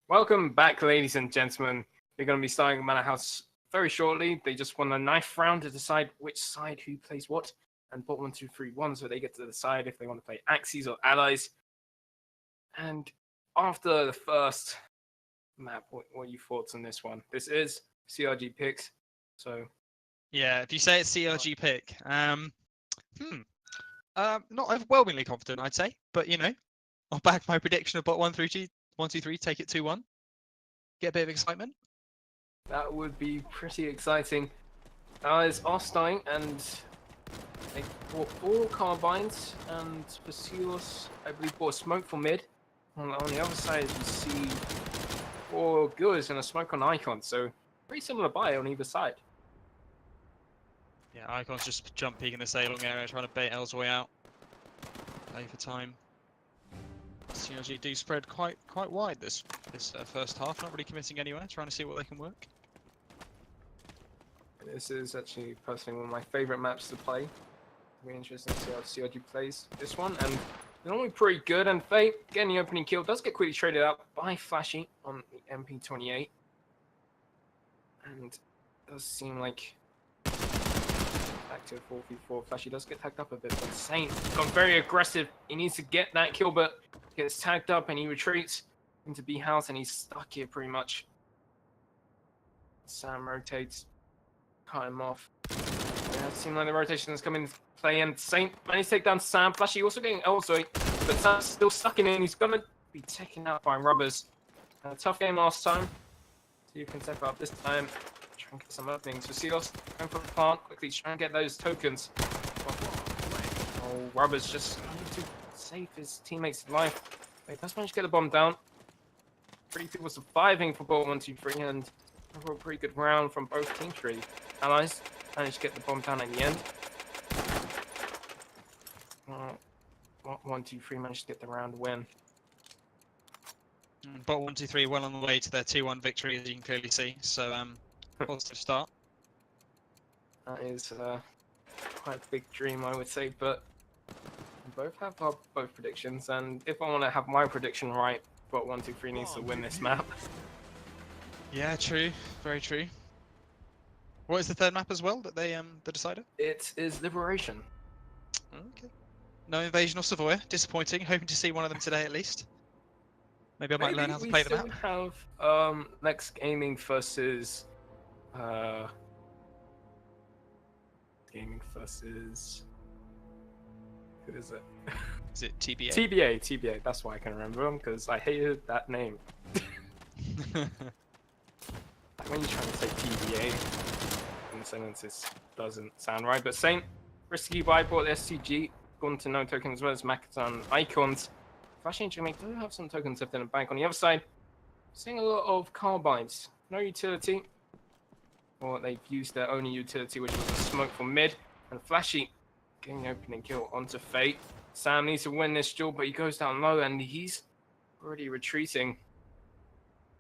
Welcome back, ladies and gentlemen. We're going to be starting Manorhouse very shortly. They just won a knife round to decide which side who plays what. And BOT123 so they get to decide if they want to play Axes or Allies. And after the first map, what are your thoughts on this one? This is CRG picks, so... Yeah, if you say it's CRG pick, not overwhelmingly confident, I'd say. But, you know, I'll back my prediction of BOT123, take it 2-1. Get a bit of excitement. That would be pretty exciting. Allies are starting, and they bought 4 carbines, and Vasilos, I believe, bought smoke for mid. On the other side, you see 4 Gurs and a smoke on Icon, so pretty similar buy on either side. Yeah, Icon's just jump peeking this A long area, trying to bait L's way out. Play for time. CRG do spread quite wide this first half, not really committing anywhere, trying to see what they can work. This is actually personally one of my favourite maps to play. Really interesting to see how CRG plays this one, and they're normally pretty good. And Fate getting the opening kill does get quickly traded out by Flashy on the MP28, and it does seem like back to a 4v4. Flashy does get tagged up a bit, but Saint gone very aggressive. He needs to get that kill, but gets tagged up and he retreats into B house, and he's stuck here pretty much. Sam rotates, cut him off. Yeah, it seems like the rotation is coming into play, and Saint managed to take down Sam. Flashy also getting Elzoy, but Sam's still stuck in it, and he's gonna be taken out by Rubbers. A tough game last time. See if you can step up this time. Try and get some openings. Vasilos going for the plant quickly, trying to get those tokens. Oh, Rubbers just need to save his teammate's life. But he does manage to get the bomb down. 3 people surviving for BOT123, and overall pretty good round from both teams really. Allies managed to get the bomb down at the end. BOT123 managed to get the round win. BOT123 well on the way to their 2-1 victory, as you can clearly see. So, positive start. That is quite a big dream, I would say, but we both have our both predictions, and if I want to have my prediction right, BOT123 needs to win this map. Yeah, true. Very true. What is the third map as well that they decided? It is Liberation. Okay. No Invasion or Savoy. Disappointing. Hoping to see one of them today at least. Maybe I might learn how to play the map. We still have Next Gaming versus who is it? Is it TBA? TBA. That's why I can remember them, because I hated that name. When you're trying to say TBA, in the sentence, it doesn't sound right. But Saint, risky buy, bought the SCG, gone to no tokens as well as Makaton Icons. Flashy and Jamaica do have some tokens left in the bank. On the other side, seeing a lot of carbines. No utility. Or they've used their only utility, which was the smoke for mid. And Flashy getting the opening kill onto Fate. Sam needs to win this duel, but he goes down low and he's already retreating.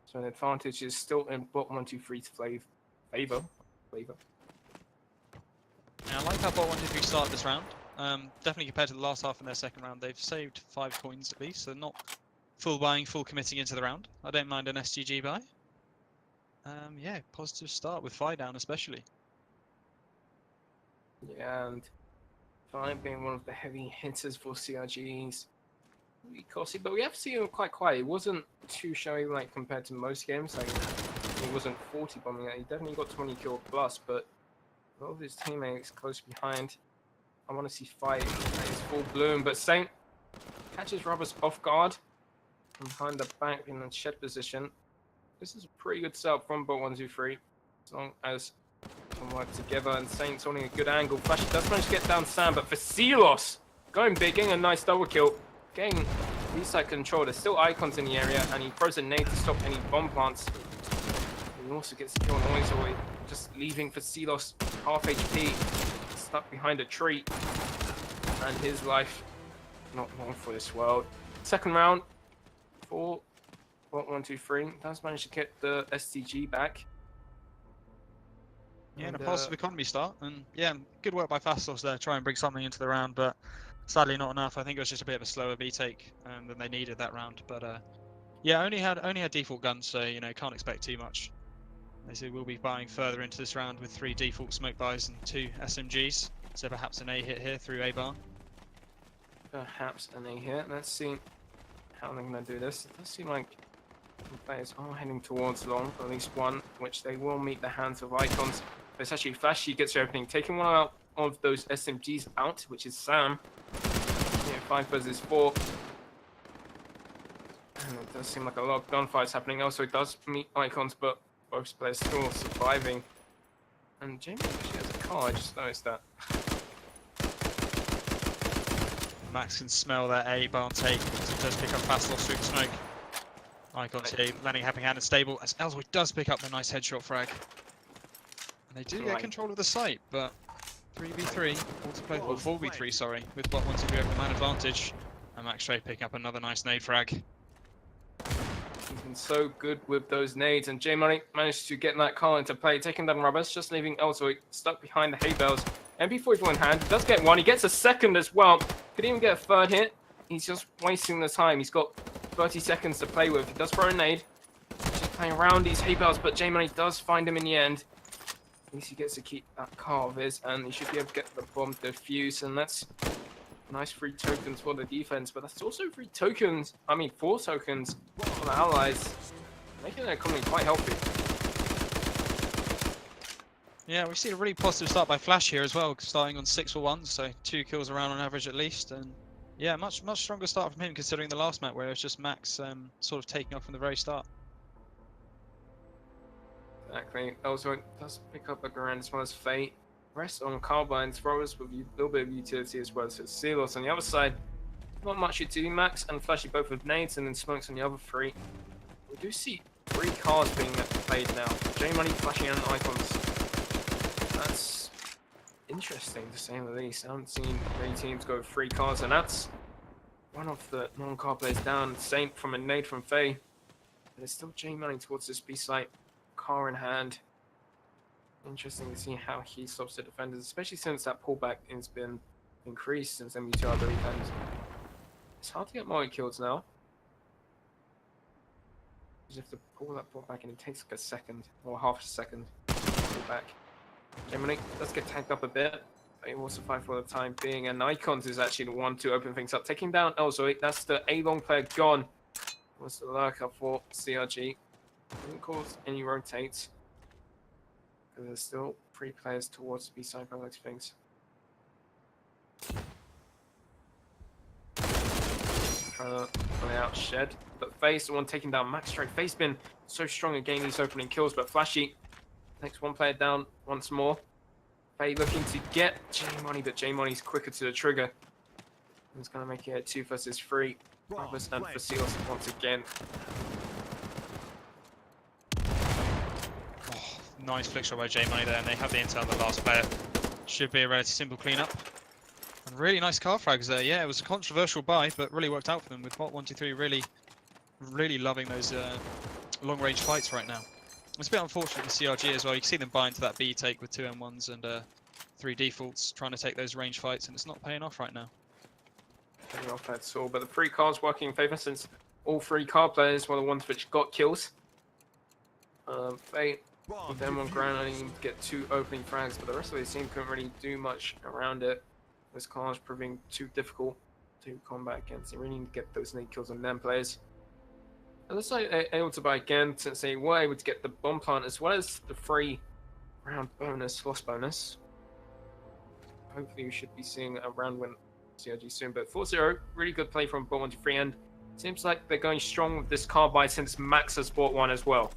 So the advantage is still in BOT123's favor. Yeah, I like how BOT123 started this round. Definitely compared to the last half in their second round, they've saved 5 coins at least, so not full buying, full committing into the round. I don't mind an SGG buy. Yeah, positive start with Fi down especially. Yeah, and Fi being one of the heavy hitters for CRGs. Really costly, but we have seen him quite quiet. It wasn't too showy like compared to most games. Like he wasn't 40 bombing it. He definitely got 20 kill plus, but a lot of his teammates close behind. I want to see Fight in full bloom, but Saint catches Rubbers off guard from behind the back in the shed position. This is a pretty good setup from BOT123, as long as they can work together. And Saint's holding a good angle. Flashy does manage to get down Sam, but Vasilos going big, getting a nice double kill, getting B-side control. There's still Icons in the area, and he throws a nade to stop any bomb plants. He also gets the kill on Oizoi, just leaving Vasilos half HP, stuck behind a tree, and his life not long for this world. Second round for BOT123 does manage to get the STG back. Yeah, and a positive economy start, and yeah, good work by Fastos there, try and bring something into the round, but sadly not enough. I think it was just a bit of a slower B take than they needed that round, but Yeah, only had default guns, so you know can't expect too much. They say we'll be buying further into this round with 3 default smoke buys and 2 SMGs. So perhaps an A hit here through A bar. Perhaps an A hit. Let's see how they're going to do this. It does seem like the players are heading towards long, at least one, which they will meet the hands of Icons. But it's actually Flashy gets the opening, taking one out of those SMGs out, which is Sam. Yeah, 5 versus 4. And it does seem like a lot of gunfights happening. Also, it does meet Icons, but both players still surviving. And Jamie actually has a car, I just noticed that. Max can smell that A bar take, so he does pick up fast loss through the smoke. Icons here, landing happy hand and stable, as Ellsworth does pick up the nice headshot frag. And they do get control of the site, but 3v3, or 4v3, sorry, with BOT123 over the man advantage. And Max Stray picking up another nice nade frag. He's been so good with those nades, and J Money managed to get that car into play, taking down Rubbers, just leaving Ellsworth stuck behind the hay bales. MP44 in hand, he does get one, he gets a second as well. Could even get a third hit. He's just wasting the time. He's got 30 seconds to play with. He does throw a nade. Just playing around these hay bales, but J Money does find him in the end. At least he gets to keep that car of his, and he should be able to get the bomb defused, and that's nice 3 tokens for the defense, but that's also 4 tokens for the allies, making their economy quite healthy. Yeah, we've seen a really positive start by Flash here as well, starting on 6 for 1, so 2 kills around on average at least, and yeah, much stronger start from him considering the last map where it was just Max sort of taking off from the very start. Exactly. Also, it does pick up a Grand as well as Fate. Rest on carbines, throwers with a little bit of utility as well. So Sealos on the other side, not much utility. Max and Flashy both with nades, and then Smokes on the other 3. We do see 3 cars being played now. J Money, Flashy, and Icons. That's interesting to say the least. I haven't seen many teams go with 3 cars, and that's one of the non-car players down. Saint from a nade from Faye. But it's still J Money towards this B site, car in hand. Interesting to see how he stops the defenders, especially since that pullback has been increased since MU2, I believe, and it's hard to get more kills now. You just have to pull that pullback, and it takes like a second or half a second to pull back. Gemini does get tanked up a bit, but he will survive for the time being, and Icons is actually the one to open things up, taking down Elzoid. That's the A-long player gone. Was the lurker for CRG. Didn't cause any rotates. There's still 3 players towards the B-side by those things. Trying to play out Shed, but Faye's the one taking down Max Stray. Faye's been so strong in getting these opening kills, but Flashy takes 1 player down once more. Faye looking to get J Money, but J Money's quicker to the trigger. He's going to make it a 2 versus 3. Robbers and Facilos once again. Nice flick shot by J Money there, and they have the intel on the last player. Should be a relatively simple cleanup. And really nice car frags there. Yeah, it was a controversial buy, but really worked out for them with BOT123 really loving those long range fights right now. It's a bit unfortunate for CRG as well. You can see them buy into that B take with 2 M1s and 3 defaults, trying to take those range fights, and it's not paying off right now. Paying off at all, but the 3 cars working in favour since all 3 car players were the ones which got kills. Faye with them on ground, only need to get 2 opening frags, but the rest of the team couldn't really do much around it. This car is proving too difficult to combat against. They really need to get those nade kills on them players. It looks like they're able to buy again since they were able to get the bomb plant as well as the 3 round bonus, loss bonus. Hopefully we should be seeing a round win CRG soon, but 4-0, really good play from BOT123, and seems like they're going strong with this car buy since Max has bought one as well.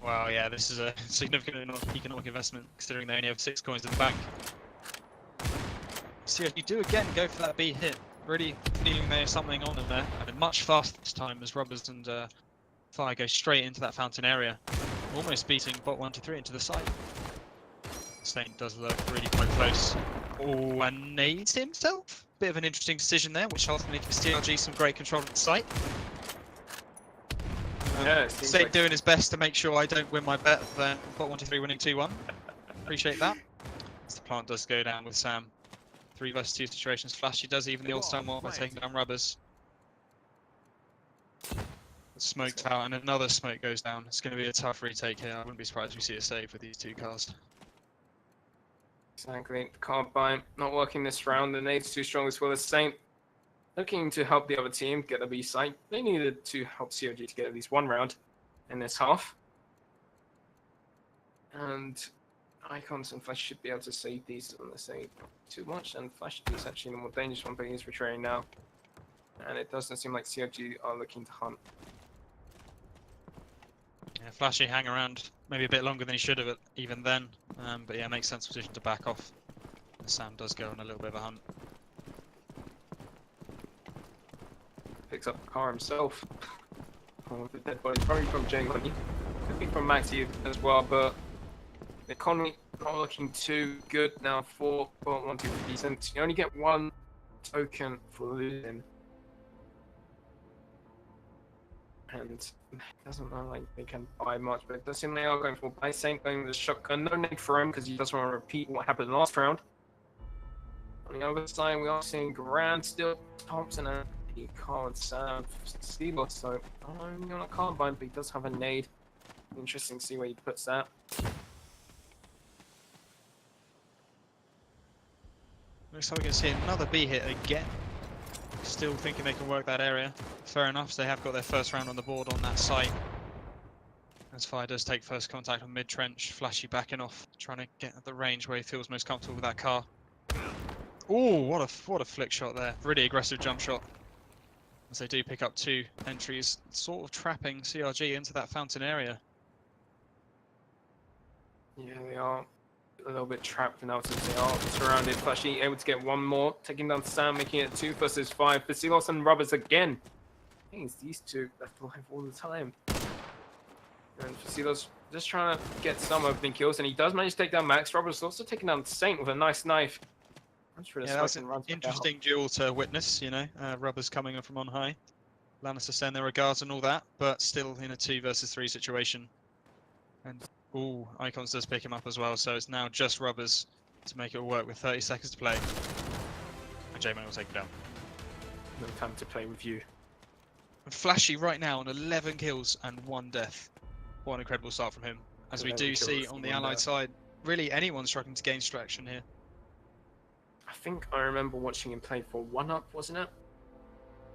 Wow, yeah, this is a significant economic investment considering they only have 6 coins in the bank. So you do again go for that B hit, really feeling there's something on in there, and much faster this time as Rubbers and Fire go straight into that fountain area, almost beating BOT123 into the site. Saint does look really quite close. Oh, and nades himself. Bit of an interesting decision there, which ultimately gives CRG some great control of the site. Yeah, Saint doing his best to make sure I don't win my bet of BOT123 winning 2-1. Appreciate that. As the plant does go down with Sam. 3 versus 2 situations. Flashy does even the old stone wall by taking down Rubbers. Smoked out, and another smoke goes down. It's going to be a tough retake here. I wouldn't be surprised if we see a save with these two cars. Exactly. The carbine not working this round. The nade's too strong as well. The Saint looking to help the other team get a B site. They needed to help COG to get at least one round in this half. And Icons and Flash should be able to save these unless they too much. And Flash is actually the more dangerous one, but he's retreating now. And it doesn't seem like COG are looking to hunt. Yeah, Flashy hang around maybe a bit longer than he should have even then. But yeah, makes sense position to back off. Sam does go on a little bit of a hunt. Picks up the car himself. Oh, the dead body, probably from Jay Money. Could be from Maxi as well, but the economy not looking too good now for BOT123. Since you only get one token for losing. And it doesn't look like they can buy much, but it does seem they are going for buy. Saint going with the shotgun. No nade for him because he doesn't want to repeat what happened last round. On the other side, we are seeing Grand still, Thompson and Carl and Sam Steeler. So only on a carbine, but he does have a nade. Interesting to see where he puts that. Looks like we can see another B hit again. Still thinking they can work that area. Fair enough, so they have got their first round on the board on that site. As Fire does take first contact on mid-trench, Flashy backing off, trying to get at the range where he feels most comfortable with that car. Ooh, what a flick shot there. Really aggressive jump shot. As they do pick up two entries, sort of trapping CRG into that fountain area. Yeah, they are a little bit trapped now since they are surrounded. Flashy able to get one more, taking down Sam, making it 2 versus 5. Basilos and Rubbers again. I think it's these two left alive all the time. And Basilos just trying to get some opening kills, and he does manage to take down Max. Rubbers also taking down Saint with a nice knife. Yeah, that was an interesting duel to witness, you know. Rubbers coming in from on high. Lannister send their regards and all that, but still in a 2 versus 3 situation. And ooh, Icons does pick him up as well, so it's now just Rubbers to make it work with 30 seconds to play. And J-Man will take it down. No time to play with you. And Flashy right now on 11 kills and 1 death. What an incredible start from him. As we do see on the Allied side, really anyone struggling to gain traction here. I think I remember watching him play for 1UP, wasn't it?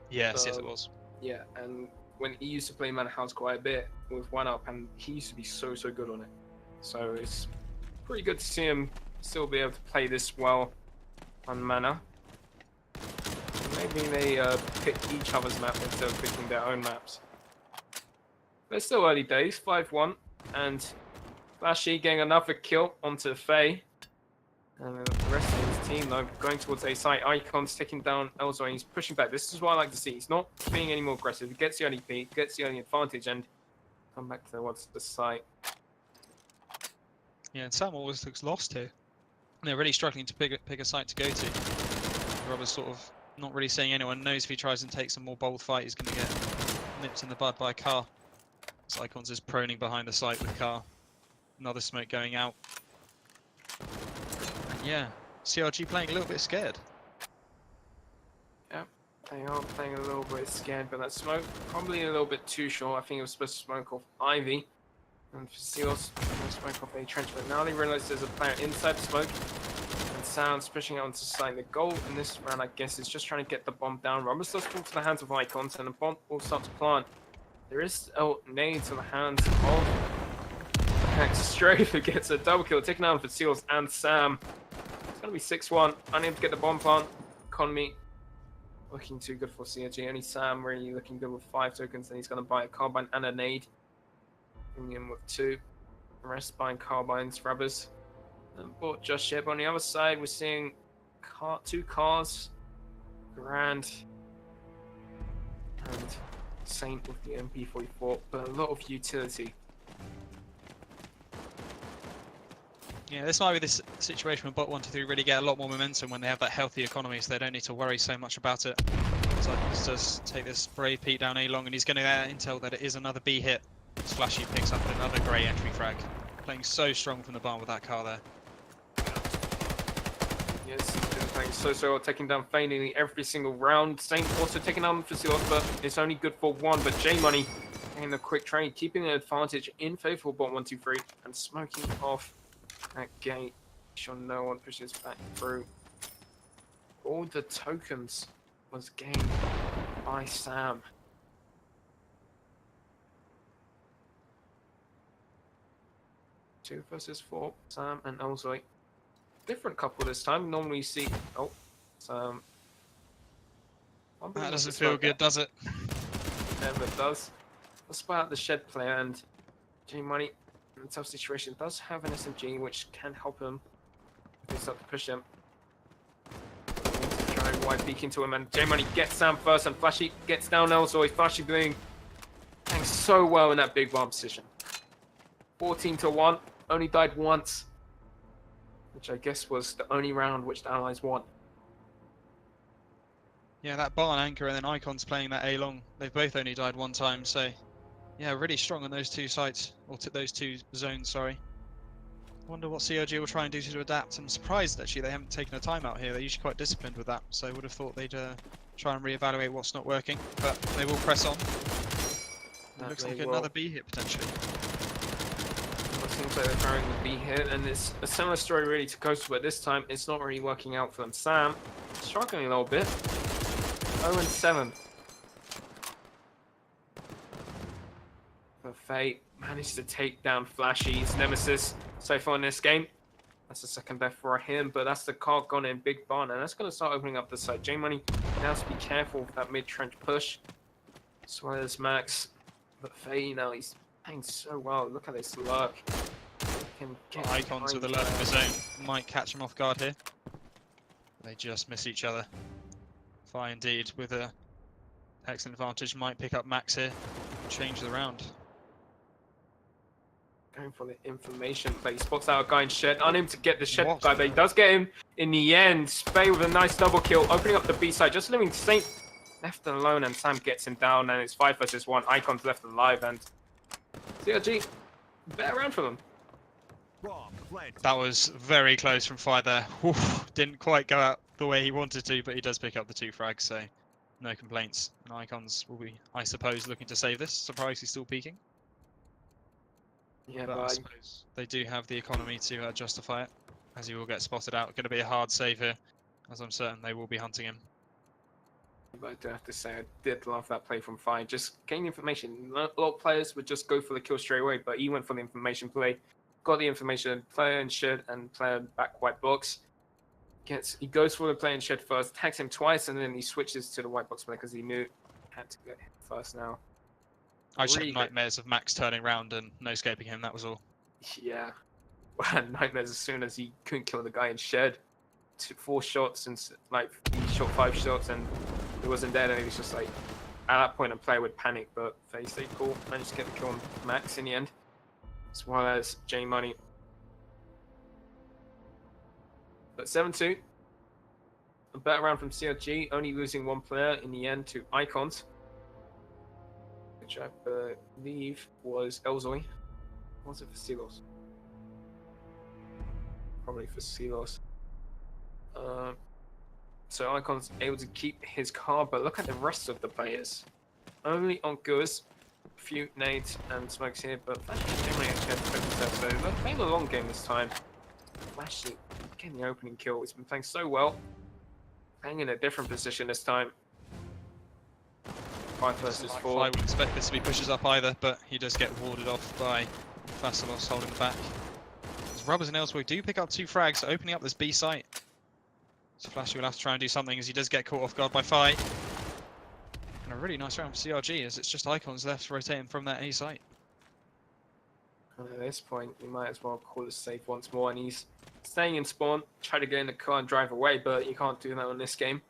Yes, yes it was. Yeah, and when he used to play Manorhouse quite a bit with 1UP, and he used to be so good on it. So it's pretty good to see him still be able to play this well on Mana. Maybe they pick each other's map instead of picking their own maps. But it's still early days, 5-1, and Flashy getting another kill onto Faye. And the rest of his team, though, going towards A site. Icons taking down Elzor, and he's pushing back. This is what I like to see. He's not being any more aggressive. He gets the only beat, gets the only advantage, and come back to the site. Yeah, and Sam always looks lost here. They're really struggling to pick a site to go to. Robert's sort of not really seeing anyone. Knows if he tries and takes a more bold fight, he's going to get nipped in the bud by a car. So Icons is proning behind the site with car. Another smoke going out. Yeah, CRG playing a little bit scared. Yeah, they are playing a little bit scared, but that smoke probably a little bit too short. I think it was supposed to smoke off Ivy, and Seals smoke off a trench, but now they realize there's a player inside the smoke, and Sounds pushing out onto site. The goal in this round, I guess, is just trying to get the bomb down. Rumbus does fall to the hands of Icons, and the bomb will start to plant. There is a nade to the hands of Max Strafe, who gets a double kill, taking down for Seals and Sam. It's going to be 6-1. Unable to get the bomb plant. Economy looking too good for CRG. Only Sam really looking good with 5 tokens. Then he's going to buy a carbine and a nade. Bringing in with 2. The rest buying carbines, rubbers. And bought just yet. But on the other side, we're seeing 2 cars. Grand. And Saint with the MP44. But a lot of utility. Yeah, this might be this situation where BOT123 really get a lot more momentum when they have that healthy economy, so they don't need to worry so much about it. So he does take this brave Pete down A long, and he's going to get intel that it is another B hit. As Flashy picks up another grey entry frag. Playing so strong from the barn with that car there. Yes, he's been playing so well, taking down Faye nearly every single round. Saint also taking down Facilios, but it's only good for 1. But J-Money getting a quick trade, keeping an advantage in favor of BOT123 and smoking off that gate. Sure no one pushes back through. All the tokens was gained by Sam. Two versus four, Sam and Elzoy. Different couple this time. Normally you see, oh, Sam. That doesn't feel good, does it? Never does. Let's spot out the shed player, and J Money in a tough situation does have an SMG which can help him if they start to push him. Try and wide peek into him, and J Money gets Sam first, and Flashy gets down Elzoy. Flashy doing so well in that big bomb position. 14-1, only died once, which I guess was the only round which the Allies won. Yeah, that barn anchor and then Icons playing that A long. They've both only died one time, so yeah, really strong on those two sites, or those two zones, sorry. I wonder what COG will try and do to adapt. I'm surprised actually they haven't taken a timeout here. They're usually quite disciplined with that, so I would have thought they'd try and reevaluate what's not working, but they will press on. It looks like another B hit potentially. It seems like they're throwing the B hit, and it's a similar story really to Coastal, but this time it's not really working out for them. Sam struggling a little bit. 0-7. But Fate managed to take down Flashy's nemesis so far in this game. That's the second death for him, but that's the card gone in Big Barn, and that's going to start opening up the side. J Money now has to be careful with that mid-trench push, as well as Max. But Fate now, he's playing so well. Look at this lurk. Icons with a lurk of his own might catch him off guard here. They just miss each other. Fine indeed, with a excellent advantage, might pick up Max here, change the round. Going for the information play. He spots out a guy in shed. On him to get the shed guy, but he does get him in the end. Spay with a nice double kill, opening up the B side, just leaving Saint left alone, and Sam gets him down, and it's 5 versus 1. Icons left alive, and CRG, better round for them. That was very close from Fire there. Oof, didn't quite go out the way he wanted to, but he does pick up the 2 frags, so no complaints. And Icons will be, I suppose, looking to save this. Surprised he's still peaking. Yeah, but I suppose they do have the economy to justify it, as he will get spotted out. Going to be a hard save here, as I'm certain they will be hunting him. But I do have to say, I did love that play from Fire. Just gain information. A lot of players would just go for the kill straight away, but he went for the information play. Got the information, player in shed and player back white box. He goes for the player in shed first, tags him twice, and then he switches to the white box player because he knew he had to get him first now. I just had nightmares of Max turning around and no escaping him, that was all. Yeah. Well, nightmares as soon as he couldn't kill the guy in shed. 4 shots and like he shot 5 shots and he wasn't dead, and he was just like, at that point a player would panic, but they stayed cool, managed to get the kill on Max in the end. As well as J Money. But 7-2. A better round from CRG, only losing 1 player in the end to Icons, which I believe was Elzoy. Or was it for Silos? Probably for Silos. So Icons able to keep his card, but look at the rest of the players. Only on Goose. Few nades and smokes here, but Flashy generally actually had to focus that, so they're playing a long game this time. Flashy getting the opening kill. He's been playing so well. Playing in a different position this time. 5 versus 4. I would expect this to be pushes up either, but he does get warded off by Fastelos holding the back. As Rubbers and Elsewhere do pick up 2 frags, opening up this B site. So Flashy will have to try and do something as he does get caught off guard by Fi. And a really nice round for CRG, as it's just Icons left rotating from that A site. And at this point, you might as well call it safe once more, and he's staying in spawn, try to get in the car and drive away, but you can't do that on this game.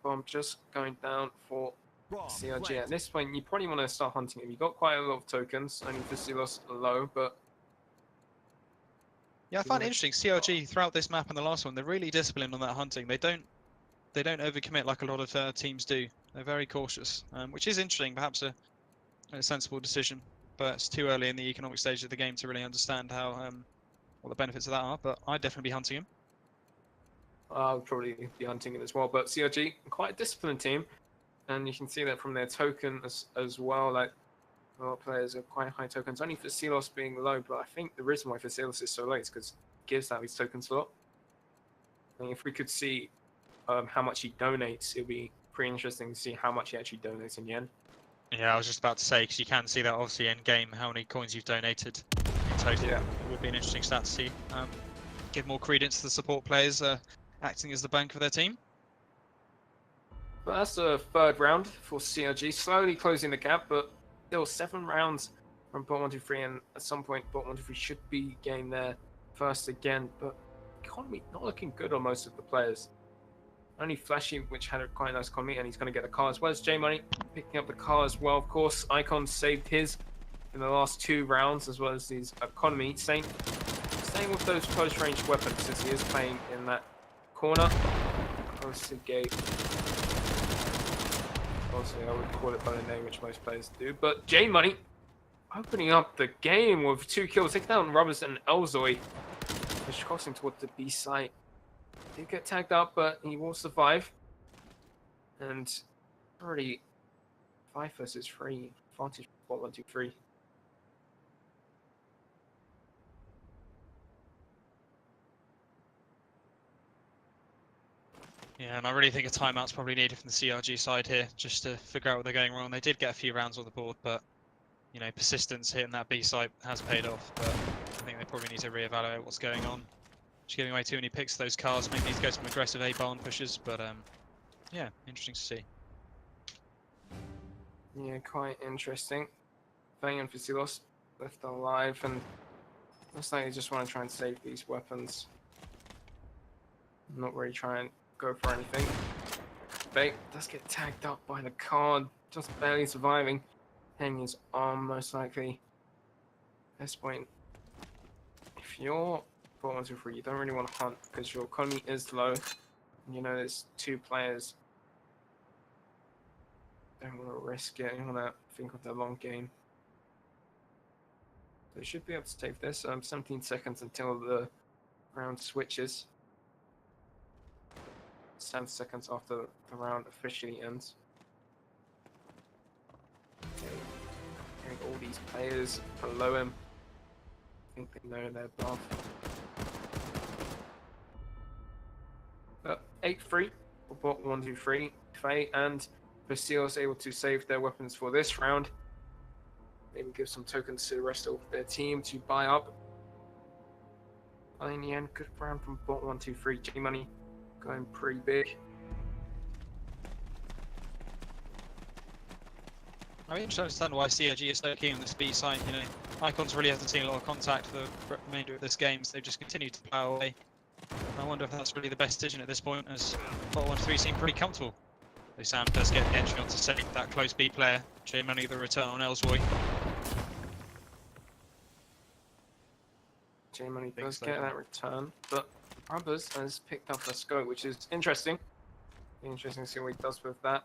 Bomb just going down for CRG. At this point, you probably want to start hunting him. You've got quite a lot of tokens, only for Silos low, but... Yeah, I find it interesting, CRG throughout this map and the last one, they're really disciplined on that hunting. They don't overcommit like a lot of teams do. They're very cautious, which is interesting, perhaps a sensible decision. But it's too early in the economic stage of the game to really understand how what the benefits of that are. But I'd definitely be hunting him. I'll probably be hunting him as well. But CRG, quite a disciplined team. And you can see that from their token as well. Like, a lot of players are quite high tokens. Only for Silos being low, but I think the reason why for Silos is so low is because it gives out his tokens a lot. And if we could see how much he donates, it'll be pretty interesting to see how much he actually donates in the end. Yeah, I was just about to say, because you can see that obviously in game how many coins you've donated in total. Yeah. It would be an interesting stat to see. Give more credence to the support players acting as the bank of their team. But that's the third round for CRG, slowly closing the gap, but still 7 rounds from BOT123, and at some point BOT123 should be getting there first again, but economy not looking good on most of the players. Only Flashy, which had a quite nice economy, and he's going to get the car as well as J-Money, picking up the car as well, of course. Icon saved his in the last 2 rounds, as well as his economy. Staying with those close-range weapons, since he is playing in that corner. Close to gate. Obviously, I would call it by the name, which most players do. But J-Money opening up the game with 2 kills, taking down Rubbers and Elzoy, which crossing towards the B site. Did get tagged up, but he will survive. And already 5 versus 3 advantage for BOT123. Yeah, and I really think a timeout's probably needed from the CRG side here, just to figure out what they're going wrong. They did get a few rounds on the board, but you know, persistence hitting that B site has paid off. But I think they probably need to reevaluate what's going on. Just giving away too many picks to those cars. Maybe need to go some aggressive A-barn pushes, but yeah, interesting to see. Yeah, quite interesting. Fang and Fasilos left alive, and looks like they just want to try and save these weapons. Not really trying to go for anything. Bait does get tagged up by the car, just barely surviving. Hanging his arm, most likely. At this point, if you're BOT123, you don't really want to hunt because your economy is low. And you know there's 2 players. Don't want to risk it. You want to think of the long game. They should be able to save this. 17 seconds until the round switches. 7 seconds after the round officially ends. And all these players below him, I think they know their bluff. But 8-3 for BOT123. Faye and Bastille's able to save their weapons for this round. Maybe give some tokens to the rest of their team to buy up. But in the end, good round from BOT123. J-Money going pretty big. I mean, to understand why CRG is so keen on this B site. You know, Icons really hasn't seen a lot of contact for the remainder of this game, so they've just continued to plow away. I wonder if that's really the best decision at this point, as BOT123 seem pretty comfortable. So Sam does get the entry on to save that close B player. J-Money the return on Elzoy. J-Money does get that return, but Rubbers has picked up a scope, which is interesting. Interesting to see what he does with that.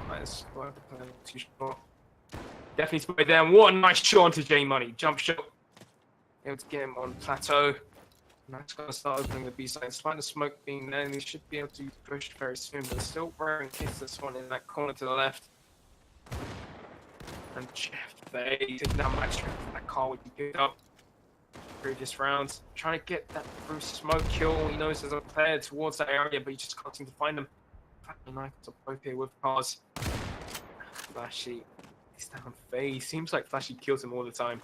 Nice work, too short. Definitely spotted there. What a nice shot onto J-Money. Jump shot. Able to get him on plateau. And that's going to start opening the B side. Despite the smoke being there, and he should be able to push very soon, but still wearing hits this one in that corner to the left. And Jeff Bay taking down Max Strength. That car would be picked up previous rounds. Trying to get that through smoke kill. He knows there's a player towards that area, but he just can't seem to find him. Icons are both here with cars. Flashy is down Faye. Seems like Flashy kills him all the time.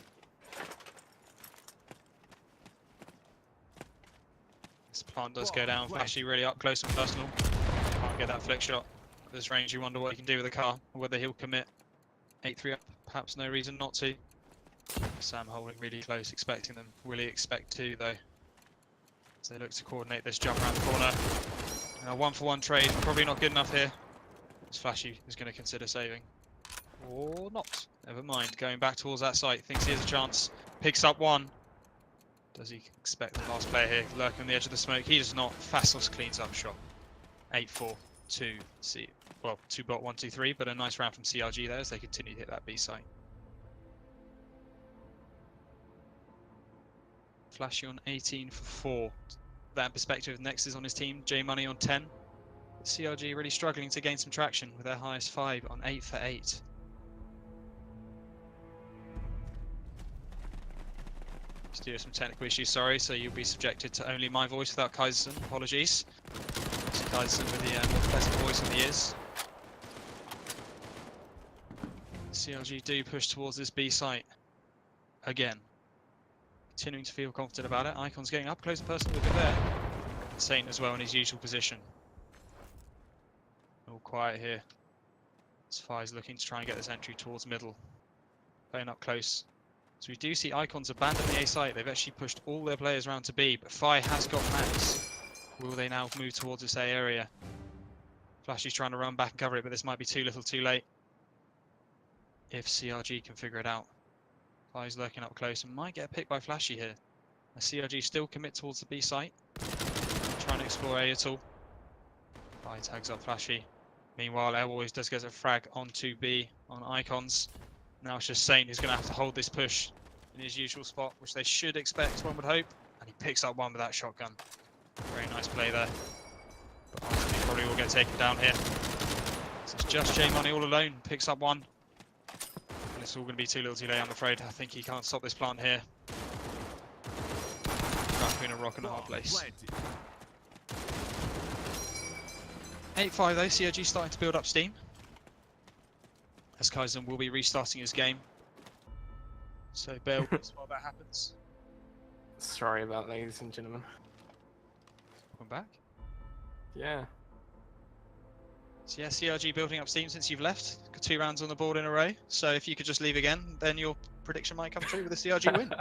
This plant does go down. Flashy really up close and personal. Can't get that flick shot. At this range, you wonder what he can do with the car, or whether he'll commit. 8-3 up. Perhaps no reason not to. Sam holding really close, expecting them. Will he expect to, though? As they look to coordinate this jump around the corner. And a 1-for-1 trade, probably not good enough here. As Flashy is going to consider saving. Or not. Never mind. Going back towards that site. Thinks he has a chance. Picks up one. Does he expect the last player here lurking on the edge of the smoke? He does not. Fastos cleans up shot. 8-4 to BOT123, but a nice round from CRG there as they continue to hit that B site. Flashy on 18 for 4. That perspective, next is on his team. J-Money on 10. CRG really struggling to gain some traction with their highest 5 on 8 for 8. Due to some technical issues, sorry, so you'll be subjected to only my voice without Kaiserson. Apologies. See Kaiserson with the more pleasant voice in the ears. CRG do push towards this B site again. Continuing to feel confident about it. Icon's getting up close and personal with it there. Saint as well in his usual position. All quiet here. Spy's looking to try and get this entry towards middle. Playing up close. So we do see Icons abandon the A site. They've actually pushed all their players around to B, but Fi has got Max. Will they now move towards this A area? Flashy's trying to run back and cover it, but this might be too little too late. If CRG can figure it out. Fi's lurking up close and might get picked by Flashy here. CRG still commit towards the B site. Trying to explore A at all. Fi tags up Flashy. Meanwhile, Airboys does get a frag onto B on Icons. Now it's just Saint who's going to have to hold this push in his usual spot, which they should expect, one would hope. And he picks up one with that shotgun. Very nice play there. But ultimately probably will get taken down here. So it's just J Money all alone, picks up one. And it's all going to be too little too late, I'm afraid. I think he can't stop this plant here. Trapped between a rock and a hard place. 8-5 though, CRG starting to build up steam. As Kaizen will be restarting his game. So bear with us while that happens. Sorry about that, ladies and gentlemen. Welcome back. Yeah. So yeah, CRG building up steam since you've left. Got 2 rounds on the board in a row. So if you could just leave again, then your prediction might come true with a CRG win.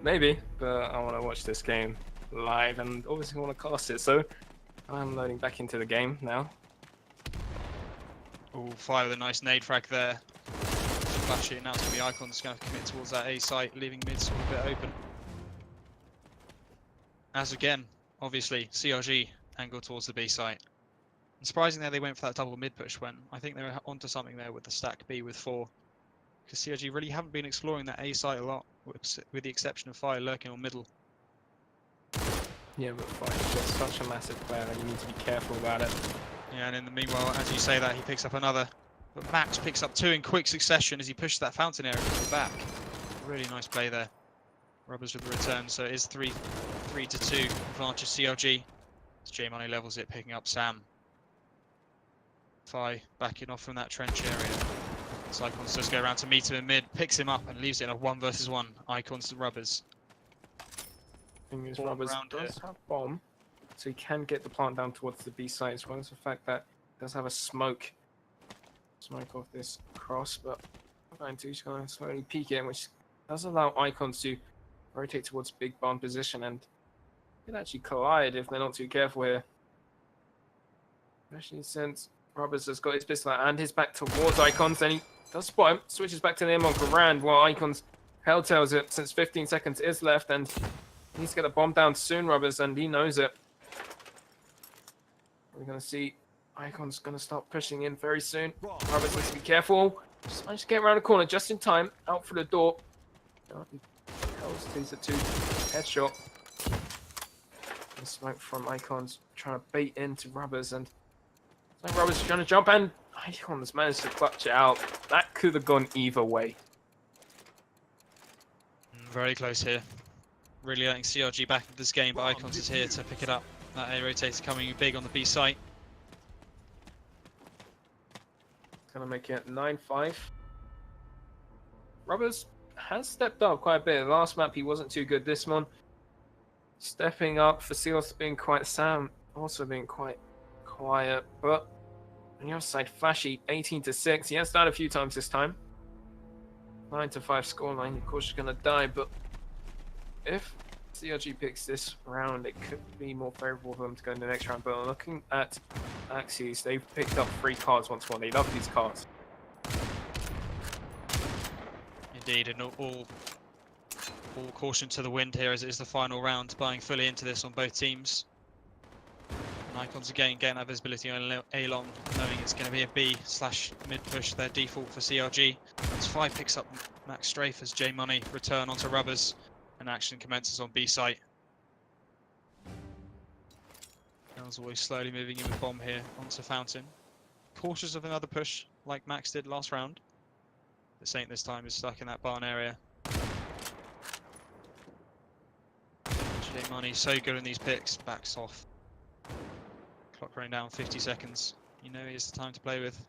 Maybe, but I want to watch this game live and obviously want to cast it. So I'm loading back into the game now. Oh, Fire with a nice nade frag there. Flashy, and now it's going to be Icons going to commit towards that A site, leaving mid sort of a bit open. As again, obviously, CRG angle towards the B site. And surprising there they went for that double mid push when I think they were onto something there with the stack B with 4. Because CRG really haven't been exploring that A site a lot, with the exception of Fire lurking on middle. Yeah, but Fire's just such a massive player that you need to be careful about it. Yeah, and in the meanwhile, as you say that, he picks up another. But Max picks up 2 in quick succession as he pushes that fountain area to the back. Really nice play there. Rubbers with the return, so it is 3-2 advantage CRG. As J Money levels it, picking up Sam. Fi backing off from that trench area. Icons does go around to meet him in mid, picks him up and leaves it in a 1 versus 1. Icons to Rubbers. Thing is, Rubbers does have bomb, so he can get the plant down towards the B site, as well as the fact that he does have a smoke off this cross, but he's going to slowly peek in, which does allow Icons to rotate towards big bomb position and could actually collide if they're not too careful here. Especially since Rubbers has got his pistol out and his back towards Icons, and he does spot him, switches back to the M on Comrade while Icons helltails it since 15 seconds is left, and he needs to get the bomb down soon, Rubbers, and he knows it. We're going to see Icon's going to start pushing in very soon. Rubbers needs to be careful. Just managed to get around the corner just in time, out for the door. He takes a 2 headshot. The smoke from Icons trying to bait into Rubbers, and it's like Rubbers trying to jump, and Icons managed to clutch it out. That could have gone either way. Very close here. Really letting CRG back into this game, but Icons is here to pick it up. That A rotator coming big on the B site. It's going to make it 9-5. Rubbers has stepped up quite a bit. Last map he wasn't too good. This one, stepping up. Facilos being quite Sam, also being quite quiet. But on the other side, Flashy 18-6. He has died a few times this time. 9-5 scoreline. Of course, you're going to die, but if CRG picks this round, it could be more favorable for them to go in the next round. But looking at Axes, they've picked up 3 cards once more. They love these cards. Indeed, and all caution to the wind here as it is the final round, buying fully into this on both teams. And Icons again getting that visibility on A-Long, knowing it's going to be a B/mid push, their default for CRG. As 5 picks up Max Strafe as J Money return onto Rubbers. And action commences on B site. Now Ellsworth slowly moving in with bomb here onto Fountain. Cautious of another push like Max did last round. The Saint this time is stuck in that barn area. J Money so good in these picks, backs off. Clock running down 50 seconds. You know here's the time to play with.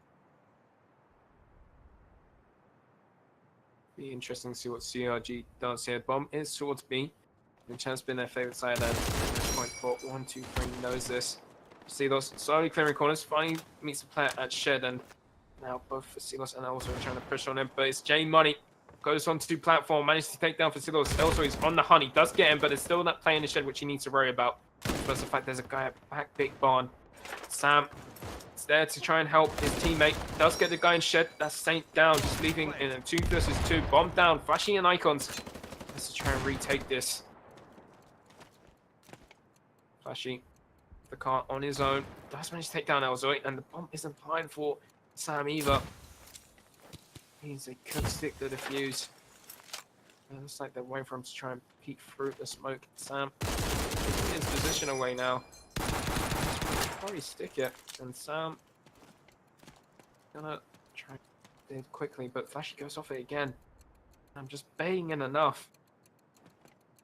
Be interesting to see what CRG does here. Bomb is towards B, which has been their favourite side at this point. BOT123 knows this. Silos slowly clearing corners, finally meets the player at shed, and now both Silos and also trying to push on him, but it's J Money. Goes onto platform, manages to take down Silos. Also, he's on the hunt, he does get him, but there's still that player in the shed which he needs to worry about. Plus the fact there's a guy at back big barn. Sam is there to try and help his teammate. Does get the guy in shed. That's Saint down, just leaving in a 2 versus 2. Bomb down, flashing in icons. Has to try and retake this. Flashy, the car on his own. Does manage to take down Elzoy, and the bomb isn't applied for Sam either. Means they could stick to the fuse. It looks like they're waiting for him to try and peek through the smoke. Sam taking his position away now. Probably stick it, and Sam gonna try it quickly, but Flashy goes off it again. I'm just baying in enough.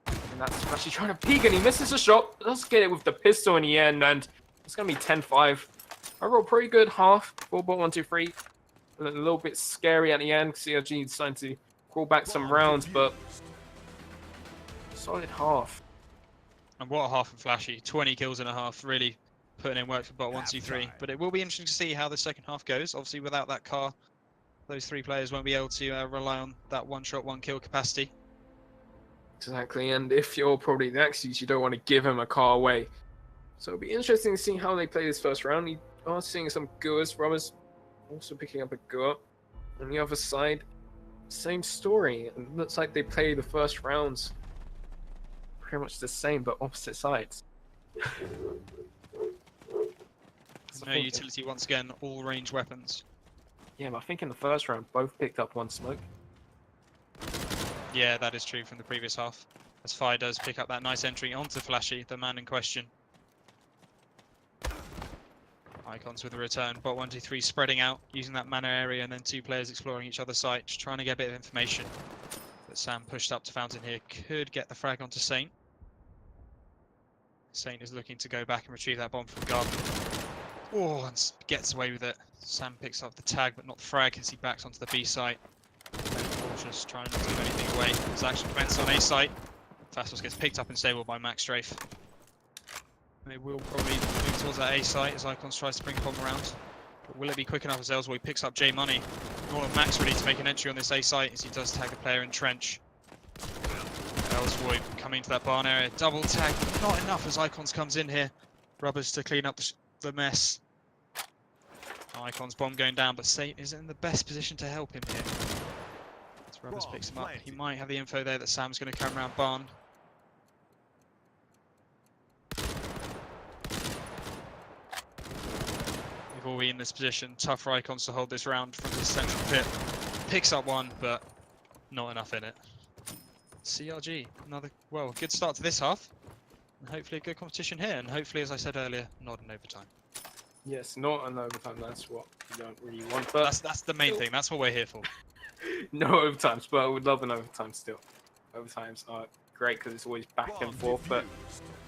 And that's Flashy trying to peek, and he misses a shot. Does get it with the pistol in the end, and it's gonna be 10-5. Overall, pretty good half for BOT123. A little bit scary at the end. CRG decided to crawl back some rounds, but solid half. And what a half from Flashy. 20 kills in a half, really putting in work for BOT123. But it will be interesting to see how the second half goes. Obviously, without that car, those 3 players won't be able to rely on that one-shot, one-kill capacity. Exactly, and if you're probably the Axis, you don't want to give him a car away. So it'll be interesting to see how they play this first round. You are seeing some Goers, Robbers also picking up a Goer. On the other side, same story. It looks like they play the first rounds pretty much the same, but opposite sides. No utility once again, all range weapons. Yeah, but I think in the first round, both picked up 1 smoke. Yeah, that is true from the previous half. As Fire does pick up that nice entry onto Flashy, the man in question. Icons with a return. BOT123 spreading out, using that mana area, and then 2 players exploring each other's site, just trying to get a bit of information. But Sam pushed up to Fountain here, could get the frag onto Saint. Saint is looking to go back and retrieve that bomb from Garden. Oh, and gets away with it. Sam picks up the tag, but not the frag as he backs onto the B site. Cautious, trying not to give anything away. There's action commenced on A site. Fastos gets picked up and stable by Max Strafe. They will probably move towards that A site as Icons tries to bring the bomb around. But will it be quick enough as Ellsworth picks up J Money? All of Max ready to make an entry on this A site as he does tag the player in trench. Ellsworth coming to that barn area. Double tag, not enough as Icons comes in here. Rubbers to clean up the mess. Icons bomb going down, but Saint isn't in the best position to help him here. As Rubbers picks him up, he might have the info there that Sam's going to come around barn. We've all been in this position. Tough for Icons to hold this round from this central pit. Picks up 1, but not enough in it. CRG, another, well, good start to this half. And hopefully a good competition here. And hopefully, as I said earlier, not an overtime. Yes, not an overtime. That's what you don't really want. But that's the main thing. That's what we're here for. No overtimes, but I would love an overtime still. Overtimes are great because it's always back and forth. But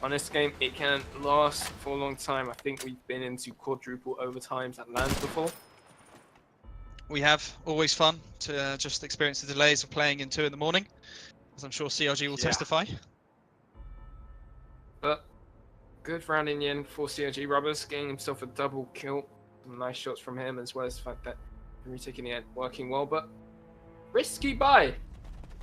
on this game, it can last for a long time. I think we've been into quadruple overtimes at LANs before. We have. Always fun to just experience the delays of playing in 2 in the morning, as I'm sure CRG will testify. But good round in the end for CRG. Rubbers getting himself a double kill. Some nice shots from him, as well as the fact that retaking the end working well, but risky buy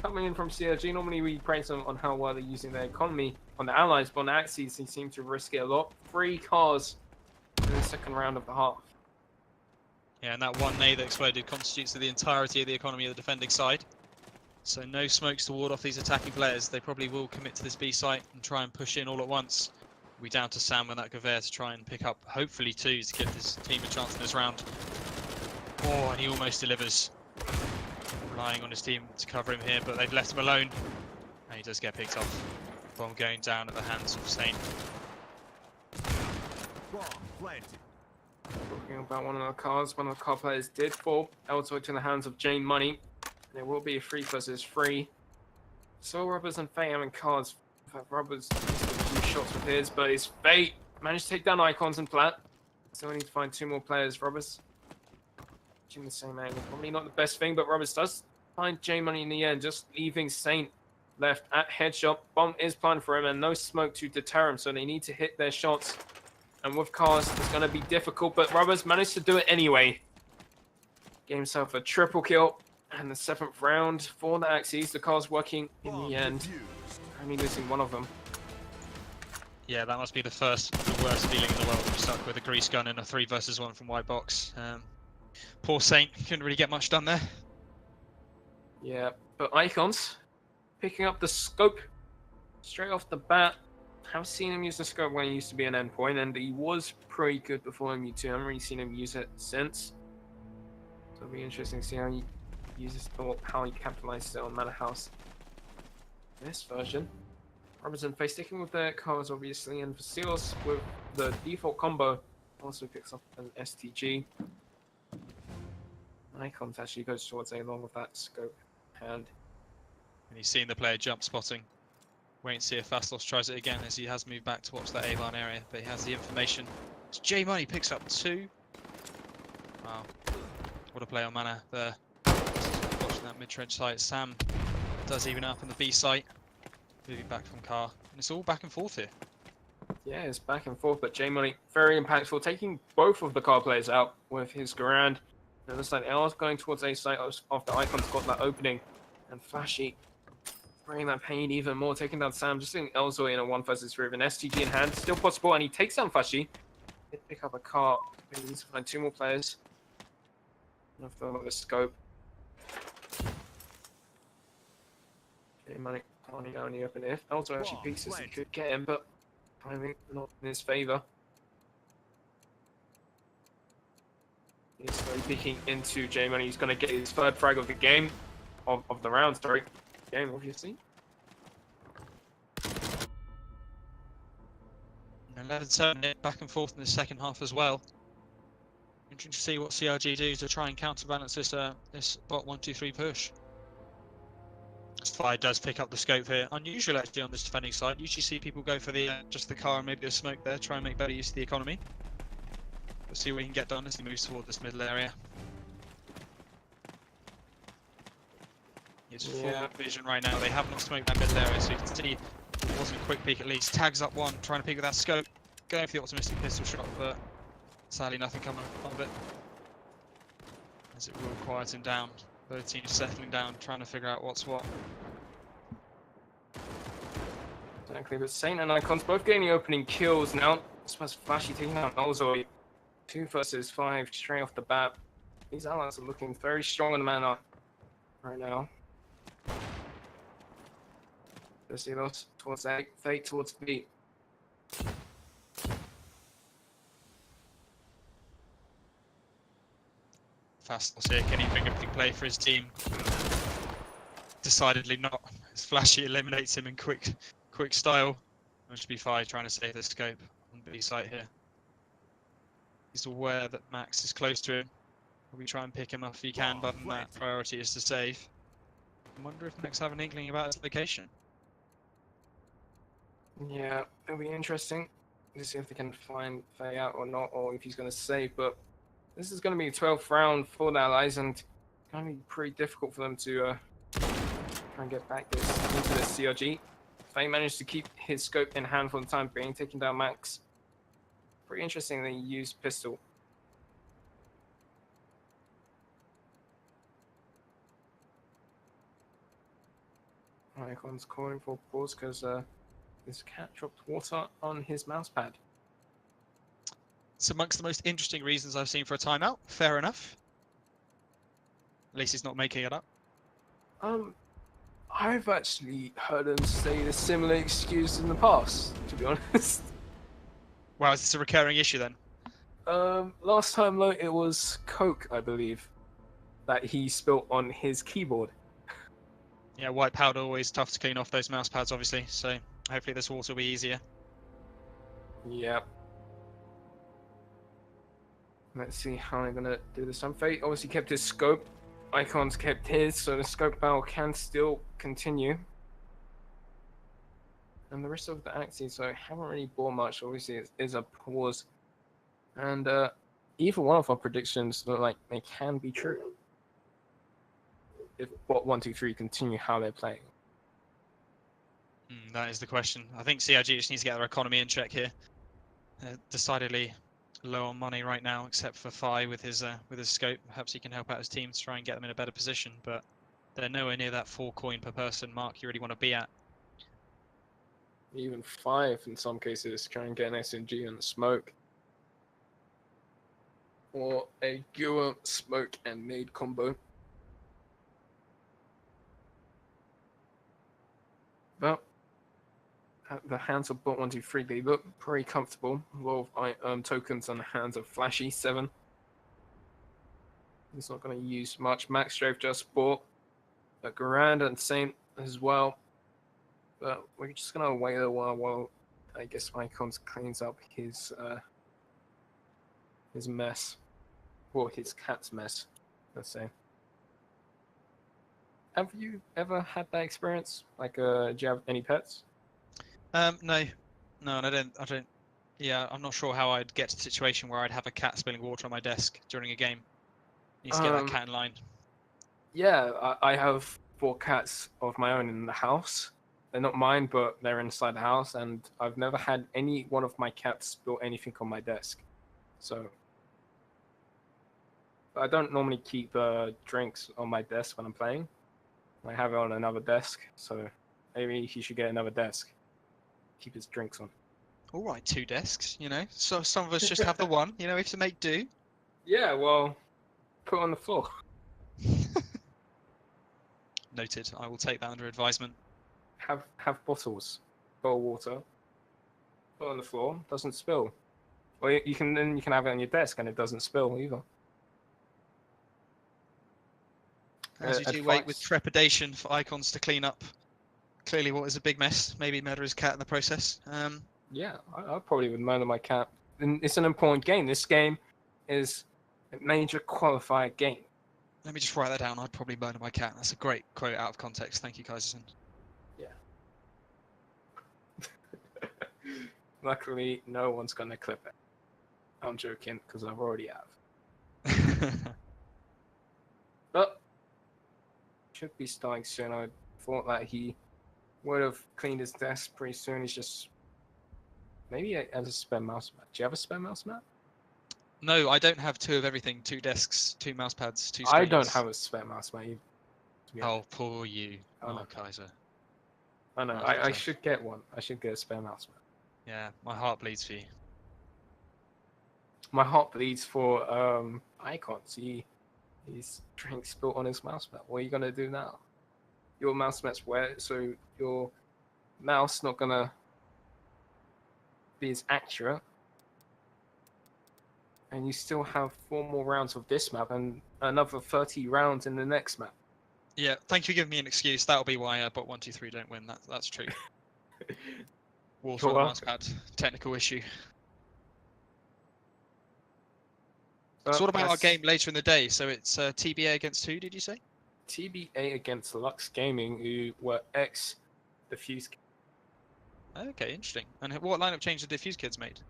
coming in from CRG. Normally we praise them on how well they're using their economy on the allies, but on the Axis they seem to risk it a lot. 3 cars in the second round of the half. Yeah, and that 1 nade that exploded constitutes the entirety of the economy of the defending side. So no smokes to ward off these attacking players. They probably will commit to this B site and try and push in all at once. We down to Sam with that Gavert to try and pick up, hopefully 2 to give his team a chance in this round. Oh, and he almost delivers. Relying on his team to cover him here, but they've left him alone. And he does get picked off. Bomb going down at the hands of Saint. Talking about one of the car players did fall elsewhere to the hands of Jane Money. And it will be a 3 versus 3. So Rubbers and Fate having cards. In fact, Rubbers missed a few shots with his, but his Fate managed to take down Icons and Plat. So we need to find 2 more players. Rubbers in the same angle. Probably not the best thing, but Rubbers does find Jane Money in the end, just leaving Saint left at headshot. Bomb is planted for him and no smoke to deter him, so they need to hit their shots. And with cars, it's going to be difficult, but Rubbers managed to do it anyway. Gave himself a triple kill. And the 7th round for the Axes. The car's working in the end. Only losing one of them. Yeah, that must be the worst feeling in the world to be stuck with a grease gun in a 3 versus 1 from White Box. Poor Saint couldn't really get much done there. Yeah, but Icons picking up the scope straight off the bat. I've seen him use the scope when he used to be an endpoint, and he was pretty good before MU2. I haven't really seen him use it since. So it'll be interesting to see how he uses or how he capitalizes it on Manorhouse. This version. Robinson face sticking with their cars obviously, and for Seals with the default combo also picks up an STG. Icons actually goes towards A along with that scope hand. And he's seen the player jump spotting. Wait and see if Fastos tries it again as he has moved back towards that A-line area, but he has the information. It's J Money picks up 2. Wow. What a play on Mana there. Watching that mid-trench site. Sam does even up on the B site. Moving back from car. And it's all back and forth here. Yeah, it's back and forth, but J Money very impactful, taking both of the car players out with his Garand. It looks like L's going towards A site after Icon's got that opening. And Flashy bringing that pain even more, taking down Sam, just seeing Elzoy in a 1 versus 3 with an STG in hand. Still possible, and he takes down Flashy. He pick up a car. He needs to find 2 more players. Enough of the scope. J Money planning out in the open. If Elzoy actually peeks this, he could get him, but I think not in his favour. He's slowly peeking into J Money. He's going to get his 3rd frag of the game, of the round, sorry. Game, obviously. And 11-7 back and forth in the second half as well. Interesting to see what CRG do to try and counterbalance this this BOT123 push. Fire does pick up the scope here. Unusual actually on this defending side. Usually see people go for the just the car and maybe the smoke there, try and make better use of the economy. We'll see what he can get done as he moves toward this middle area. It's full vision right now. They have not smoked that middle area, so you can see it wasn't a quick peek at least. Tags up 1, trying to peek with that scope. Going for the optimistic pistol shot, but sadly nothing coming of it. As it will quiet him down. Both teams settling down, trying to figure out what's what. Exactly, but Saint and Icons both getting the opening kills now. This was Flashy taking out Elzoy. 2 versus 5 straight off the bat. These allies are looking very strong in the mana right now. Basilos towards A, Fate towards B. Fastos here, can he bring a big play for his team? Decidedly not. As Flashy eliminates him in quick style. Which be Fi trying to save the scope on B site here. He's aware that Max is close to him. We try and pick him up if he can, but that priority is to save. I wonder if Max have an inkling about his location. Yeah, it'll be interesting to see if they can find Faye out or not, or if he's going to save. But this is going to be the 12th round for the Allies, and it's going to be pretty difficult for them to try and get back into this CRG. Faye managed to keep his scope in hand for the time being, taking down Max. Pretty interesting that he used pistol. Icon's calling for pause because this cat dropped water on his mouse pad. It's amongst the most interesting reasons I've seen for a timeout. Fair enough. At least he's not making it up. I've actually heard him say a similar excuse in the past, to be honest. Wow, is this a recurring issue then? Last time though, it was Coke, I believe, that he spilt on his keyboard. Yeah, white powder always tough to clean off those mouse pads, obviously. So hopefully this water will be easier. Yep. Let's see how they're gonna do this time. Fate obviously kept his scope. Icons kept his, so the scope battle can still continue. And the rest of the axes, so I haven't really bought much. Obviously, it is a pause. And either one of our predictions look like they can be true. If BOT123 continue how they're playing. That is the question. I think CIG just needs to get their economy in check here. Decidedly low on money right now, except for Fi with his scope. Perhaps he can help out his team to try and get them in a better position, but they're nowhere near that 4 coin per person mark you really want to be at. Even 5 in some cases, try and get an SMG and smoke. Or a Gua smoke and nade combo. But at the hands of BOT123, they look pretty comfortable. A lot of tokens on the hands of Flashy 7. He's not going to use much. Max Strafe just bought a Grand and Saint as well. But we're just going to wait a while I guess Icons cleans up his mess. Or his cat's mess, let's say. Have you ever had that experience? Like, do you have any pets? No, and I don't. Yeah, I'm not sure how I'd get to a situation where I'd have a cat spilling water on my desk during a game. Needs to get that cat in line. Yeah, I have 4 cats of my own in the house. They're not mine, but they're inside the house, and I've never had any one of my cats spill anything on my desk. So, I don't normally keep drinks on my desk when I'm playing. I have it on another desk, so maybe he should get another desk. Keep his drinks on. All right, 2 desks, you know. So some of us just have the one, you know, we have to make do. Yeah, well, put it on the floor. Noted. I will take that under advisement. Have bottles, bottle water. Put it on the floor, doesn't spill. Or you can have it on your desk and it doesn't spill either. As you do wait with trepidation for Icons to clean up clearly what is a big mess. Maybe murder his cat in the process. Yeah, I probably would murder my cat. And it's an important game. This game is a major qualifier game. Let me just write that down. I'd probably murder my cat. That's a great quote out of context. Thank you, Kaiserson. Yeah. Luckily, no one's going to clip it. I'm joking, because I've already have. But should be starting soon. I thought that he would have cleaned his desk pretty soon. He's just maybe as a spare mouse mat. Do you have a spare mouse mat? No, I don't have 2 of everything. 2 desks, 2 mouse pads, 2 screens. I don't have a spare mouse mat. Oh, poor you. Oh, no. Kaiser. I know. I should get one. I should get a spare mouse mat. Yeah, my heart bleeds for you. My heart bleeds for Icons. He's drink spilled on his mouse mat. What are you gonna do now? Your mouse mat's wet, so your mouse not gonna be as accurate. And you still have 4 more rounds of this map and another 30 rounds in the next map. Yeah, thank you for giving me an excuse. That'll be why BOT123 don't win. That's true. Water on the mouse pad. Technical issue. So what about our game later in the day? So it's TBA against who, did you say? TBA against Lux Gaming, who were the Fuse Kids. Okay, interesting. And what lineup change did the Fuse Kids made?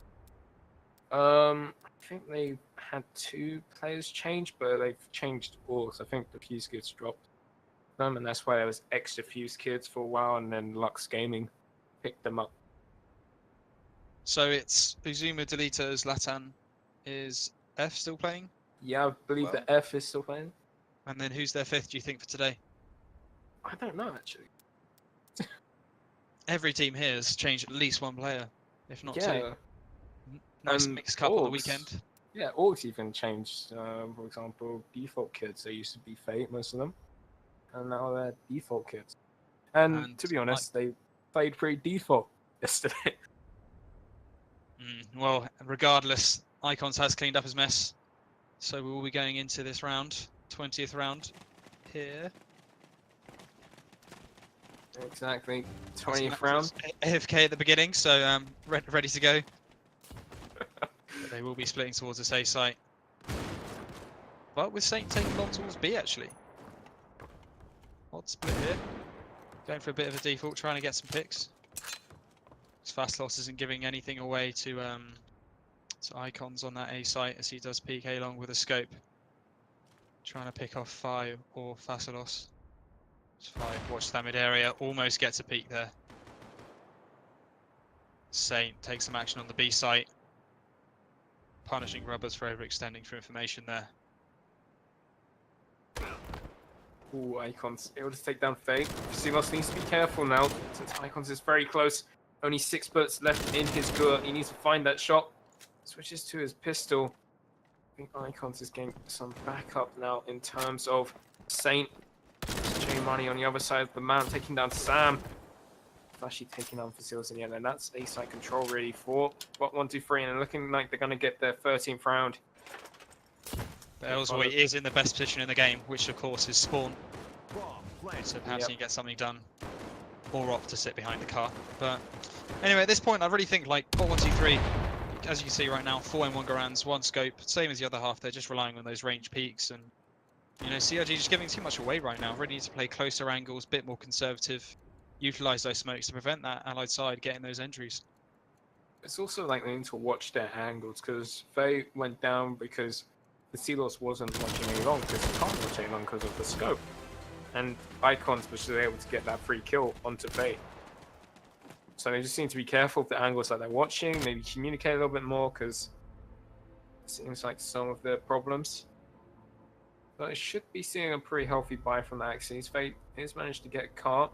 I think they had 2 players change, but they've changed all. So I think the Fuse Kids dropped them, and that's why there was extra Fuse Kids for a while, and then Lux Gaming picked them up. So it's Uzuma, Delita, Zlatan. Is F still playing? Yeah, I believe the F is still playing. And then who's their 5th, do you think, for today? I don't know, actually. Every team here has changed at least 1 player, if not 2. Nice mixed couple on the weekend. Yeah, Orgs even changed. For example, default kids. They used to be Fate, most of them. And now they're default kids. And to be honest, they played pretty default yesterday. Well, regardless, Icons has cleaned up his mess. So we will be going into this round, 20th round here. Exactly, 20th round. AFK at the beginning, so ready to go. They will be splitting towards this A site. But with Saint taking long towards B actually. Odd split here. Going for a bit of a default, trying to get some picks. His fast loss isn't giving anything away to Icons on that A site as he does peek A long with a scope. Trying to pick off Fi or Fasalos. Fi, watch that mid area, almost gets a peek there. Saint takes some action on the B site. Punishing Rubbers for overextending for information there. Ooh, Icons able to take down Faye. Silos needs to be careful now, since Icons is very close. Only 6 bullets left in his gun. He needs to find that shot. Switches to his pistol. I think Icons is getting some backup now in terms of Saint. J Money on the other side of the map, taking down Sam. Actually taking down Facilis in the end, and that's A side control really for BOT123, and looking like they're going to get their 13th round. Ellsworth is in the best position in the game, which of course is spawn. So perhaps he can get something done, or opt to sit behind the car. But anyway, at this point, I really think like BOT123, as you can see right now, 4 M1 Garands, 1 scope, same as the other half. They're just relying on those range peaks, and you know, CRG just giving too much away right now. Really need to play closer angles, bit more conservative, utilize those smokes to prevent that allied side getting those injuries. It's also like they need to watch their angles, because Faye went down because the Silos wasn't watching any long, because he can't watch any long because of the scope. And Icons was just able to get that free kill onto Faye. So they just need to be careful of the angles that they're watching, maybe communicate a little bit more, because it seems like some of the problems. But it should be seeing a pretty healthy buy from the Axes. Faye has managed to get a cart.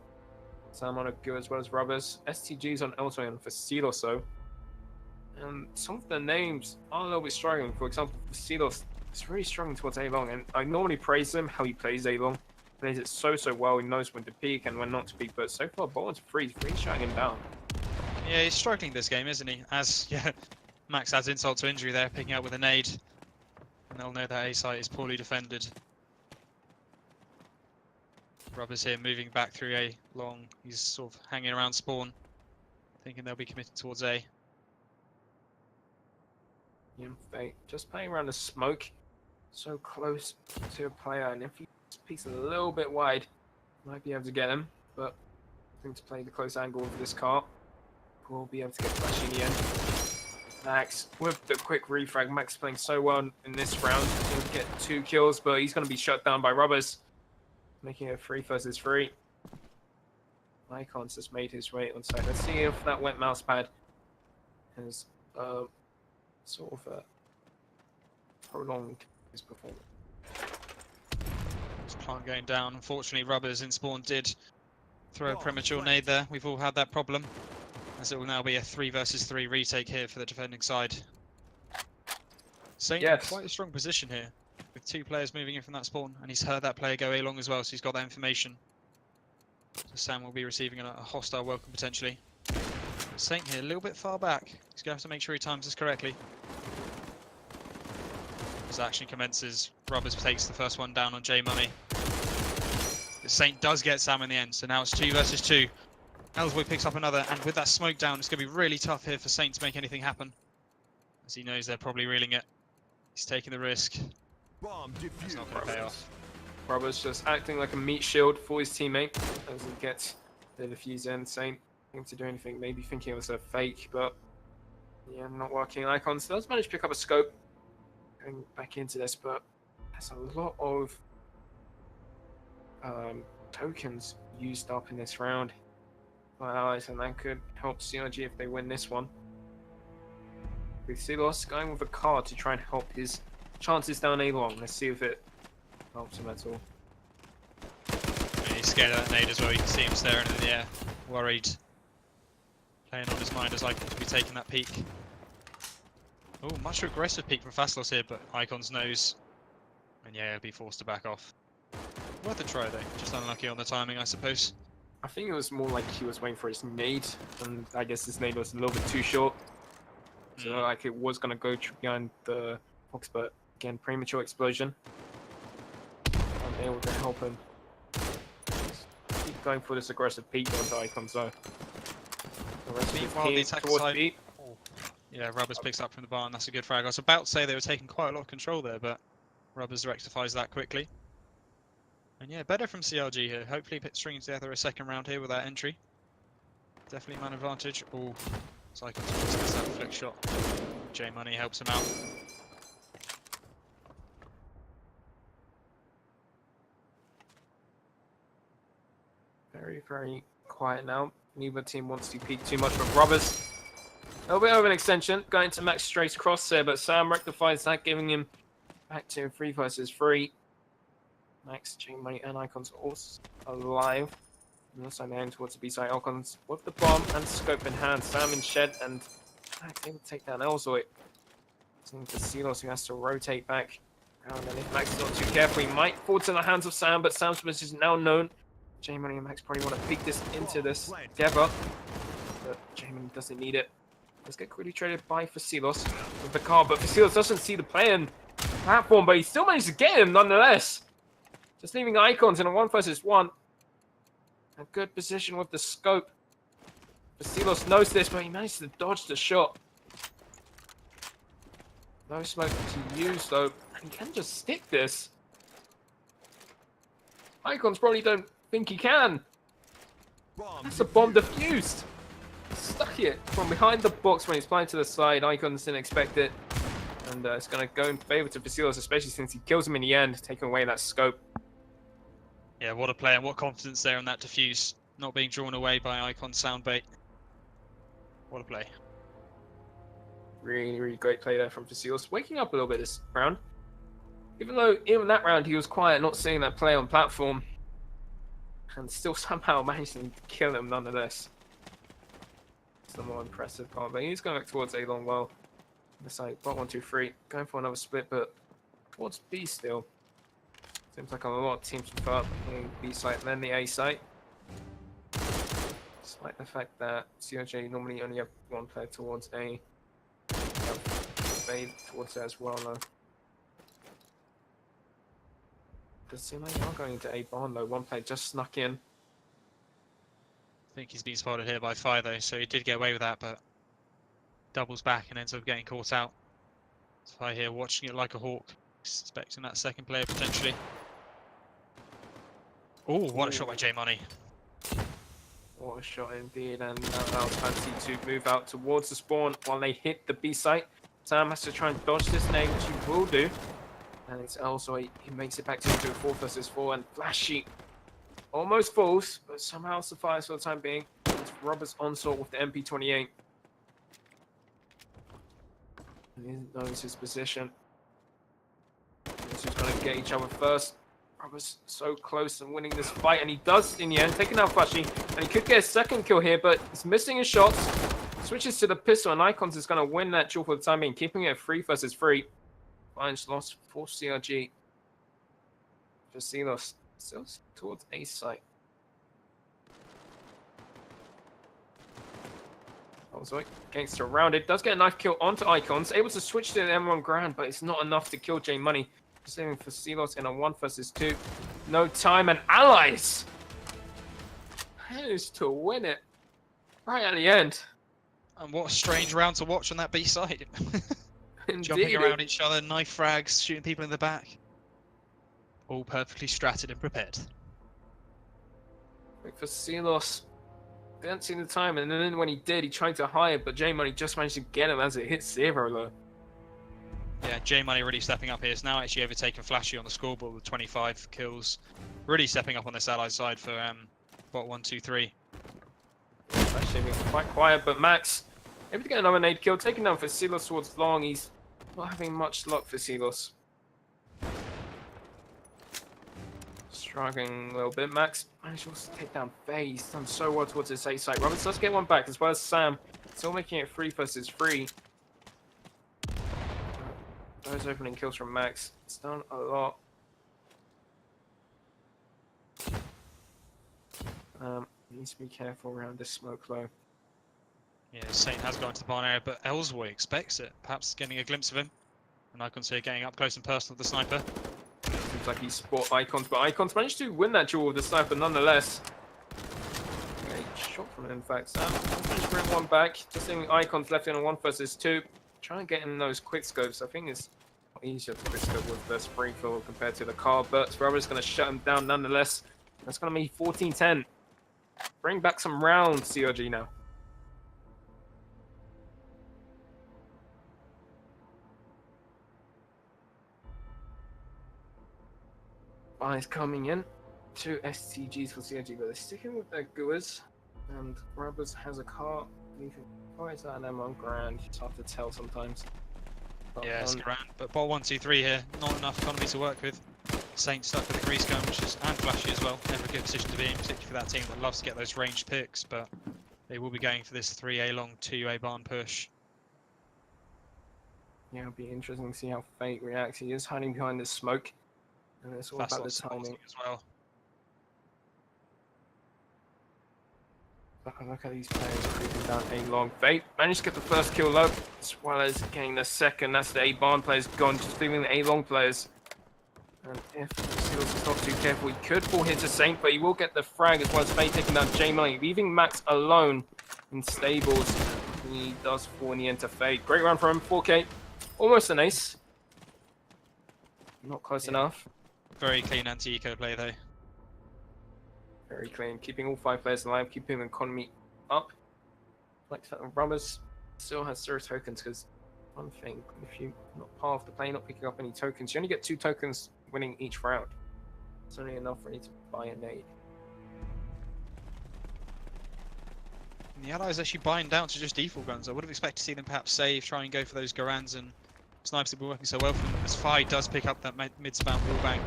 Sam on a go as well as Rubbers. STG's on Elton for Silos though. And some of the names are a little bit struggling. For example, for Silos, it's really struggling towards A-Long, and I normally praise him how he plays A-Long. Plays it so well, he knows when to peak and when not to peak, but so far BOT123 is really shutting him down. Yeah, he's struggling this game, isn't he? As Max adds insult to injury there, picking up with a nade. And they'll know that A site is poorly defended. Rubbers here moving back through A long. He's sort of hanging around spawn, thinking they'll be committed towards A. Yeah, Faye just playing around the smoke, so close to a player, and if he peeks a little bit wide, might be able to get him. But I think to play the close angle with this car, we'll be able to get flashy in the end. Max with the quick refrag. Max playing so well in this round. He'll get 2 kills, but he's going to be shut down by Rubbers, making it 3 versus 3. Icons has made his way on side. Let's see if that wet mouse pad has sort of prolonged his performance. Plant going down. Unfortunately, Rubbers in spawn did throw a premature nade there. We've all had that problem, as it will now be a 3 versus 3 retake here for the defending side. Saint in quite a strong position here, with 2 players moving in from that spawn, and he's heard that player go A long as well, so he's got that information. So Sam will be receiving a hostile welcome potentially. Saint here a little bit far back. He's going to have to make sure he times this correctly. As action commences, Rubbers takes the first one down on J Money. Saint does get Sam in the end, so now it's 2 versus 2. Ellsworth picks up another, and with that smoke down, it's going to be really tough here for Saint to make anything happen, as he knows they're probably reeling it. He's taking the risk. It's not going to pay off. Rubbers just acting like a meat shield for his teammate as he gets the defuse in. Saint him to do anything, maybe thinking it was a fake, but yeah, not working. Icons does manage to pick up a scope. Going back into this, but there's a lot of tokens used up in this round by allies, and that could help CRG if they win this one. With Silos going with a card to try and help his chances down A long. Let's see if it helps him at all. Yeah, he's scared of that nade as well. You can see him staring in the air, worried. Playing on his mind as Icons will be taking that peek. Oh, much aggressive peek from Fastalos here, but Icons knows. And yeah, he'll be forced to back off. Worth a try though, just unlucky on the timing, I suppose. I think it was more like he was waiting for his nade, and I guess his nade was a little bit too short. So like it was going to go behind the box, but again, premature explosion. Unable to help him. Keep going for this aggressive peek onto Icons though. The rest of Meanwhile, the attacker towards side. B. Yeah, Rubbers picks up from the barn. That's a good frag. I was about to say they were taking quite a lot of control there, but Rubbers rectifies that quickly. And yeah, better from CRG here. Hopefully stringing together a second round here with that entry. Definitely man advantage. Oh, Psycho gets that flick shot. J Money helps him out. Very, very quiet now. Neither team wants to peek too much, but Rubbers. A little bit of an extension, going to Max straight across there, but Sam rectifies that, giving him back to 3 versus 3. Max, J Money, and Icons also alive. And also heading towards the B-side. Icons with the bomb and scope in hand. Sam in shed and Max able to take down Elzoid. Seeing for Silos, who has to rotate back. And if Max is not too careful, he might fall to the hands of Sam, but Sam's position is now known. J Money and Max probably want to peek this into this together. But J Money doesn't need it. Let's get quickly traded by Fasilos with the car, but Fasilos doesn't see the play in platform, but he still managed to get him nonetheless. Just leaving Icons in a 1 versus 1. A good position with the scope. Fasilos knows this, but he managed to dodge the shot. No smoke to use though, and he can just stick this. Icons probably don't think he can. That's a bomb defused. Stuck it from behind the box when he's flying to the side. Icons didn't expect it. And it's going to go in favor to Fasilos, especially since he kills him in the end, taking away that scope. Yeah, what a play and what confidence there on that defuse. Not being drawn away by Icon soundbait. What a play. Really, really great play there from Fasilos. Waking up a little bit this round. Even though even that round he was quiet, not seeing that play on platform. And still somehow managing to kill him nonetheless. It's the more impressive part, but he's going back towards A long well. The side, BOT123, going for another split, but towards B still. Seems like a lot of teams prefer playing B site than the A site. Despite the fact that CRJ normally only have 1 player towards A. B towards A as well, though. Does seem like they are going to A barn though. 1 player just snuck in. I think he's been spotted here by Fire though, so he did get away with that, but doubles back and ends up getting caught out. Fire here watching it like a hawk, expecting that second player potentially. Oh, what a shot by J Money. What a shot indeed, and now allows Fancy to move out towards the spawn while they hit the B site. Sam has to try and dodge this nade, which he will do. And it's also he makes it back to 4 versus 4, and Flashy almost falls, but somehow survives for the time being. It's Robert's onslaught with the MP28. And he knows his position. He's just going to get each other first. Robert's so close and winning this fight, and he does in the end, taking out Flashy, and he could get a second kill here, but he's missing his shots. Switches to the pistol, and Icons is going to win that duel for the time being, keeping it 3 versus 3. Finds lost for CRG. Fasilos still towards A site. Also, getting surrounded. Does get a knife kill onto Icons. Able to switch to the M1 Grand, but it's not enough to kill J Money. Just leaving Fasilos in a 1 versus 2. No time, and Allies managed to win it right at the end. And what a strange round to watch on that B side. Indeed. Jumping around each other, knife frags, shooting people in the back. All perfectly stratted and prepared. Fasilos didn't see the time, and then when he did, he tried to hide, but J Money just managed to get him as it hit 0 though. Yeah, J Money really stepping up here. It's now actually overtaken Flashy on the scoreboard with 25 kills. Really stepping up on this ally side for BOT123. Actually being quite quiet, but Max able to get another nade kill, taking down Fasilos towards long. He's not having much luck for Fasilos. Struggling a little bit. Max managed to also take down Faye. He's done so well towards his A site. Roberts does get one back, as well as Sam. Still making it 3 versus 3. Those opening kills from Max. It's done a lot. Needs to be careful around this smoke low. Yeah, Saint has gone to the barn area, but Elzoid expects it. Perhaps getting a glimpse of him. And Icons here getting up close and personal with the sniper. Seems like he spot Icons, but Icons managed to win that duel with the sniper nonetheless. A shot from it, in fact. Sam managed to bring one back. Just seeing Icons left in a 1 versus 2. Trying to get in those quick scopes. I think it's easier to Brisker with the Springfield compared to the car, but Rubber's going to shut him down nonetheless. That's going to be 14-10. Bring back some rounds, CRG now. Buys coming in. 2 STGs for CRG, but they're sticking with their Guas. And Rubbers has a car. Oh, is that an M1 Grand? It's hard to tell sometimes. But Yeah, it's grand. But BOT123 here, not enough economy to work with. Saint stuck with the grease gun, which is and flashy as well. Never a good position to be in, particularly for that team that loves to get those ranged picks. But they will be going for this 3A long, 2A barn push. Yeah, it'll be interesting to see how Fate reacts. He is hiding behind this smoke, and it's all about the timing as well. But look at these players creeping down A long. Fate managed to get the first kill low, as well as getting the second. That's the A barn players gone, just leaving the A long players. And if Seals is not too careful, he could fall here to Saint, but he will get the frag as well as Fate taking down J Money, leaving Max alone in stables. He does fall in the end to Fate. Great run from him, 4K. Almost an ace. Not close enough. Very clean anti-eco play though. Very clean. Keeping all 5 players alive, keeping the economy up. Like the fact that Rubbers still has 0 tokens, because one thing, if you're not part of the play, not picking up any tokens, you only get 2 tokens winning each round. It's only enough for you to buy a nade. And the Allies actually buying down to just default guns. I would have expected to see them perhaps save, try and go for those Garans and snipes that were working so well for them. As Fi does pick up that mid-span wallbang,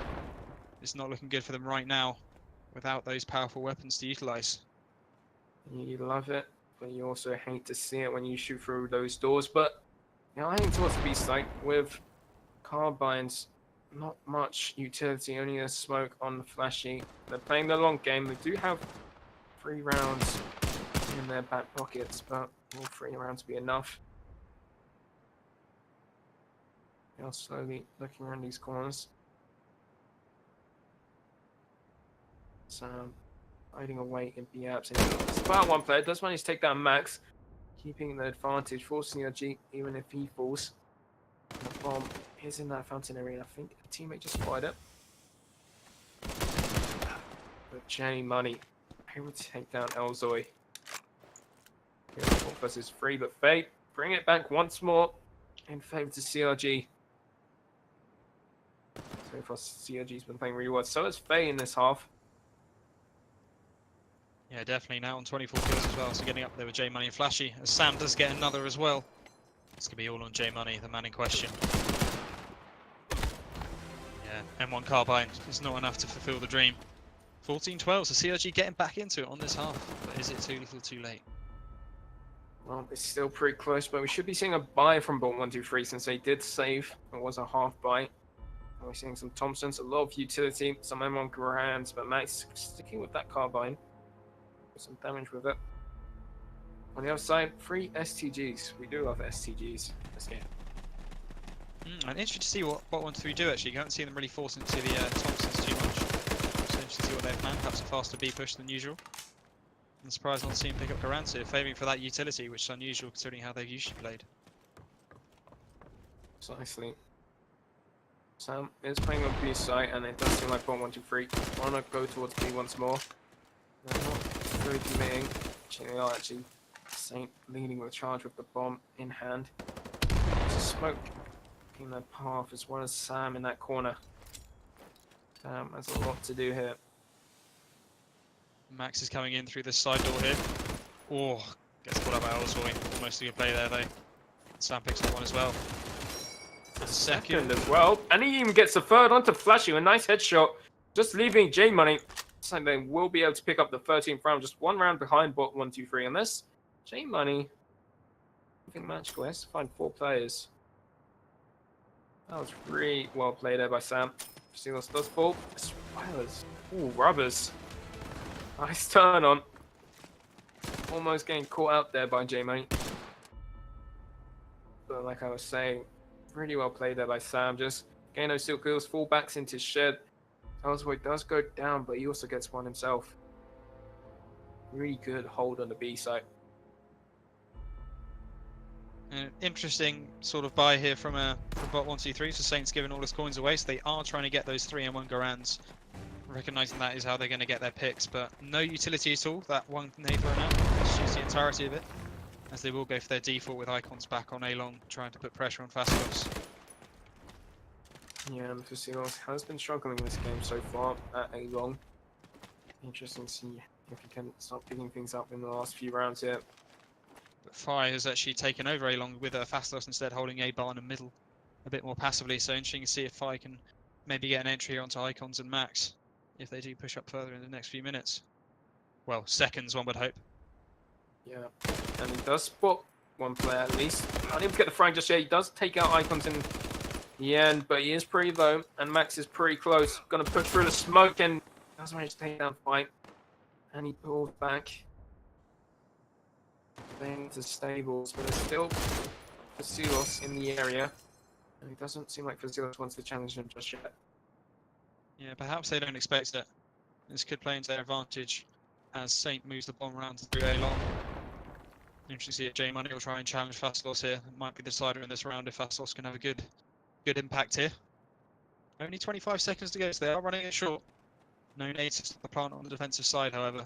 it's not looking good for them right now without those powerful weapons to utilize. You love it, but you also hate to see it when you shoot through those doors. But you know, I think towards the B site with carbines, not much utility, only a smoke on the flashy. They're playing the long game. They do have 3 rounds in their back pockets, but will 3 rounds be enough? You're slowly looking around these corners. So, hiding away in B-apps. It's about 1 player. Does manage to take down Max, keeping the advantage, forcing a G even if he falls. The bomb is in that fountain area. I think a teammate just fired it. But J Money able to take down Elzoy. Here, 4 versus 3, but Fate bring it back once more in favor to CRG. So far, CRG's been playing really well. So has Fate in this half. Yeah, definitely now on 24 kills as well, so getting up there with J Money and Flashy. As Sam does get another as well. It's going to be all on J Money, the man in question. Yeah, M1 Carbine is not enough to fulfill the dream. 14-12, so CRG getting back into it on this half, but is it too little too late? Well, it's still pretty close, but we should be seeing a buy from BOT123 since they did save. It was a half buy. And we're seeing some Thompsons, a lot of utility, some M1 Grands, but Max sticking with that carbine. Some damage with it. On the other side, 3 STGs. We do love STGs this game. And interesting to see what BOT123 do actually. You haven't seen them really force into the Thompsons too much. So interesting to see what they plan. Perhaps a faster B push than usual. I'm surprised not to see him pick up Garant here, favouring for that utility, which is unusual considering how they've usually played. Precisely. Sam is playing on B site, and it does seem like BOT123 want to go towards B once more. They're not very committing. They are actually Saint leading with a charge with the bomb in hand. There's a smoke in their path as well as Sam in that corner. Sam has a lot to do here. Max is coming in through this side door here. Oh, gets caught up by Elzoy. Almost a good play there though. Sam picks up one as well. Second as well. And he even gets the third onto Flashy. A nice headshot. Just leaving J Money. So they will be able to pick up the 13th round. Just 1 round behind BOT123 on this. J Money. I think magical. He has to find 4 players. That was really well played there by Sam. Silas does fall. As well as. Ooh, Rubbers. Nice turn on. Almost getting caught out there by J Money. But like I was saying, really well played there by Sam. Just getting those silk kills, fall backs into shed. Elzoy does go down, but he also gets one himself. Really good hold on the B side. Interesting sort of buy here from BOT123. So Saints giving all his coins away, so they are trying to get those 3-1 Garands. Recognizing that is how they're going to get their picks, but no utility at all. That one nade thrown out. Let's use the entirety of it, as they will go for their default with icons back on A-long, trying to put pressure on Fastloss. Yeah, and Fusilos has been struggling in this game so far at A-long. Interesting to see if he can start picking things up in the last few rounds here. But Fire has actually taken over A-long with Fastloss instead, holding A-bar in the middle a bit more passively. So interesting to see if Fire can maybe get an entry onto icons and Max if they do push up further in the next few minutes. Well, seconds, one would hope. Yeah, and he does spot one player at least. Can't even get the frag just yet. He does take out icons in the end, but he is pretty low, and Max is pretty close. Gonna push through the smoke and does manage to take down Fight. And he pulls back. Then to stables, but there's still Fusilos in the area. And it doesn't seem like Fusilos wants to challenge him just yet. Yeah, perhaps they don't expect it. This could play into their advantage as Saint moves the bomb around through A-long. Interesting to see if J Money will try and challenge Fastloss here. It might be the decider in this round if Fastloss can have a good impact here. Only 25 seconds to go, so they are running it short. No nades to stop the plant on the defensive side, however.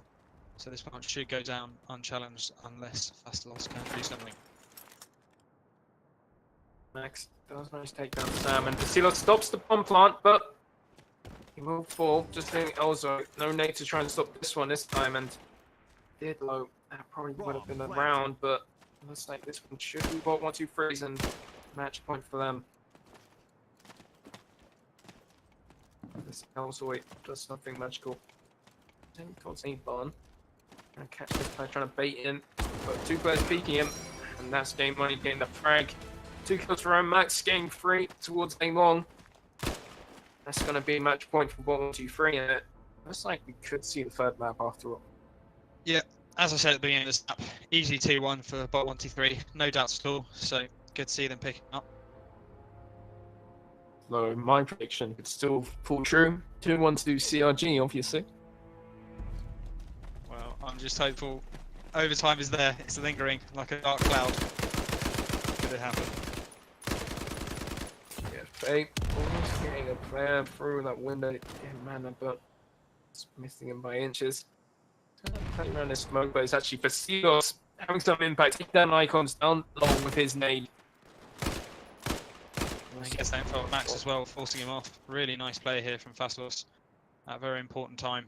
So this plant should go down unchallenged unless Fastloss can do something. Max does manage to take down Sam, and Fusilos stops the bomb plant, but he will fall. Just think also, no nade to try and stop this one this time, and did low. That probably would have been a round, but it looks like this one should be BOT123s and match point for them. This Elzoid does something magical. Then towards A-Barn. Trying to catch this player, trying to bait in. But two players peeking him, and that's Game Money getting the frag. 2 kills for own Max, getting 3 towards A-Long. That's going to be a match point for BOT123, and it looks like we could see the third map after all. Yeah, as I said at the beginning of this map, easy 2-1 for BOT123, no doubts at all, so good to see them picking up. Though my prediction could still fall true. 2-1 to CRG, obviously. Well, I'm just hopeful overtime is there, it's lingering like a dark cloud. Could it happen? Yeah, Faye almost getting a player through that window in mana, but it's missing him by inches. Playing around this smoke, but it's actually Fusilos having some impact. Take down icons down low with his nade. I guess that info Max as well, forcing him off. Really nice play here from Fastloss at a very important time.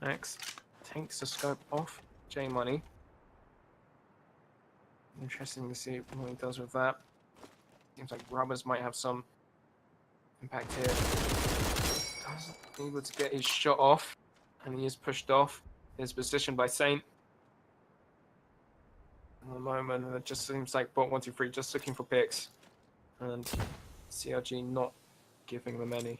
Max takes the scope off J Money. Interesting to see what he does with that. Seems like Rubbers might have some impact here. Doesn't able to get his shot off, and he is pushed off his position by Saint. In the moment, it just seems like BOT123 just looking for picks, and CRG not giving them any.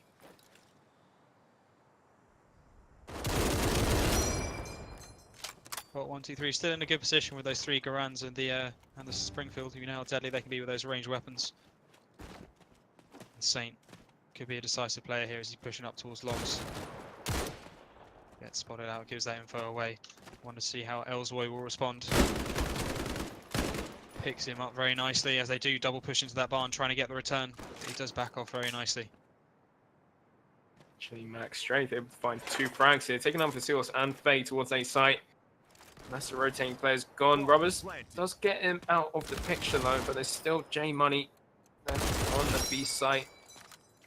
BOT123 still in a good position with those 3 Garands and the Springfield. You know how deadly they can be with those ranged weapons. Saint could be a decisive player here as he's pushing up towards logs. Gets spotted out, gives that info away. Want to see how Elzoid will respond. Picks him up very nicely as they do double push into that barn, trying to get the return. He does back off very nicely. Actually, Max straight able to find 2 frags here, taking on Fusilos and Faye towards A site. That's the rotating players gone. Rubbers does get him out of the picture though, but there's still J Money on the B site.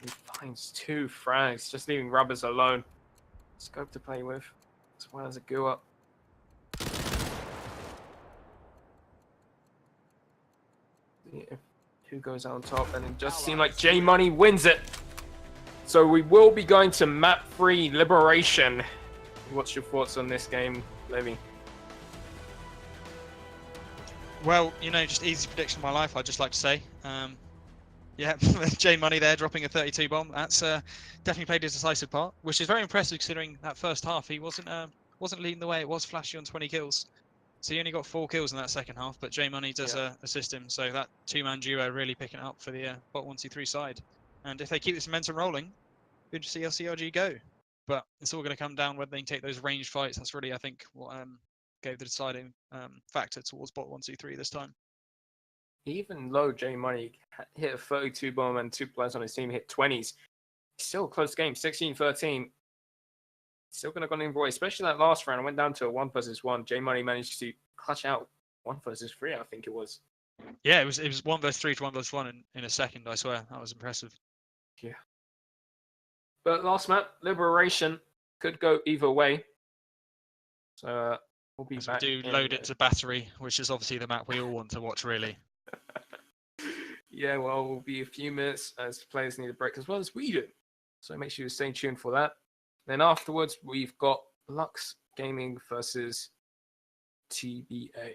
He finds 2 frags, just leaving Rubbers alone. Scope to play with, as well as a go up. Who goes out on top, and it just seemed like J Money wins it. So we will be going to map 3 Liberation. What's your thoughts on this game, Levy? Well, you know, just easy prediction of my life, I'd just like to say. Yeah, J Money there dropping a 32 bomb. That's definitely played his decisive part, which is very impressive considering that first half he wasn't leading the way. It was flashy on 20 kills. So he only got 4 kills in that second half, but J Money does assist him. So that 2-man duo really picking it up for the BOT123 side. And if they keep this momentum rolling, good to see CRG go. But it's all going to come down whether they can take those ranged fights. That's really, I think, what gave the deciding factor towards BOT123 this time. Even though J Money hit a 32 bomb and 2 players on his team hit 20s, still a close game, 16-13. Still going to go in for it, especially that last round. It went down to a 1 versus 1. J Money managed to clutch out 1 versus 3, I think it was. Yeah, it was 1 versus 3 to 1 versus 1 in a second, I swear. That was impressive. Yeah. But last map, Liberation, could go either way. So we'll be As back. we do load into Battery, which is obviously the map we all want to watch, really. Yeah, well, we'll be a few minutes as players need a break as well as we do. So make sure you stay tuned for that. Then afterwards, we've got Lux Gaming versus TBA.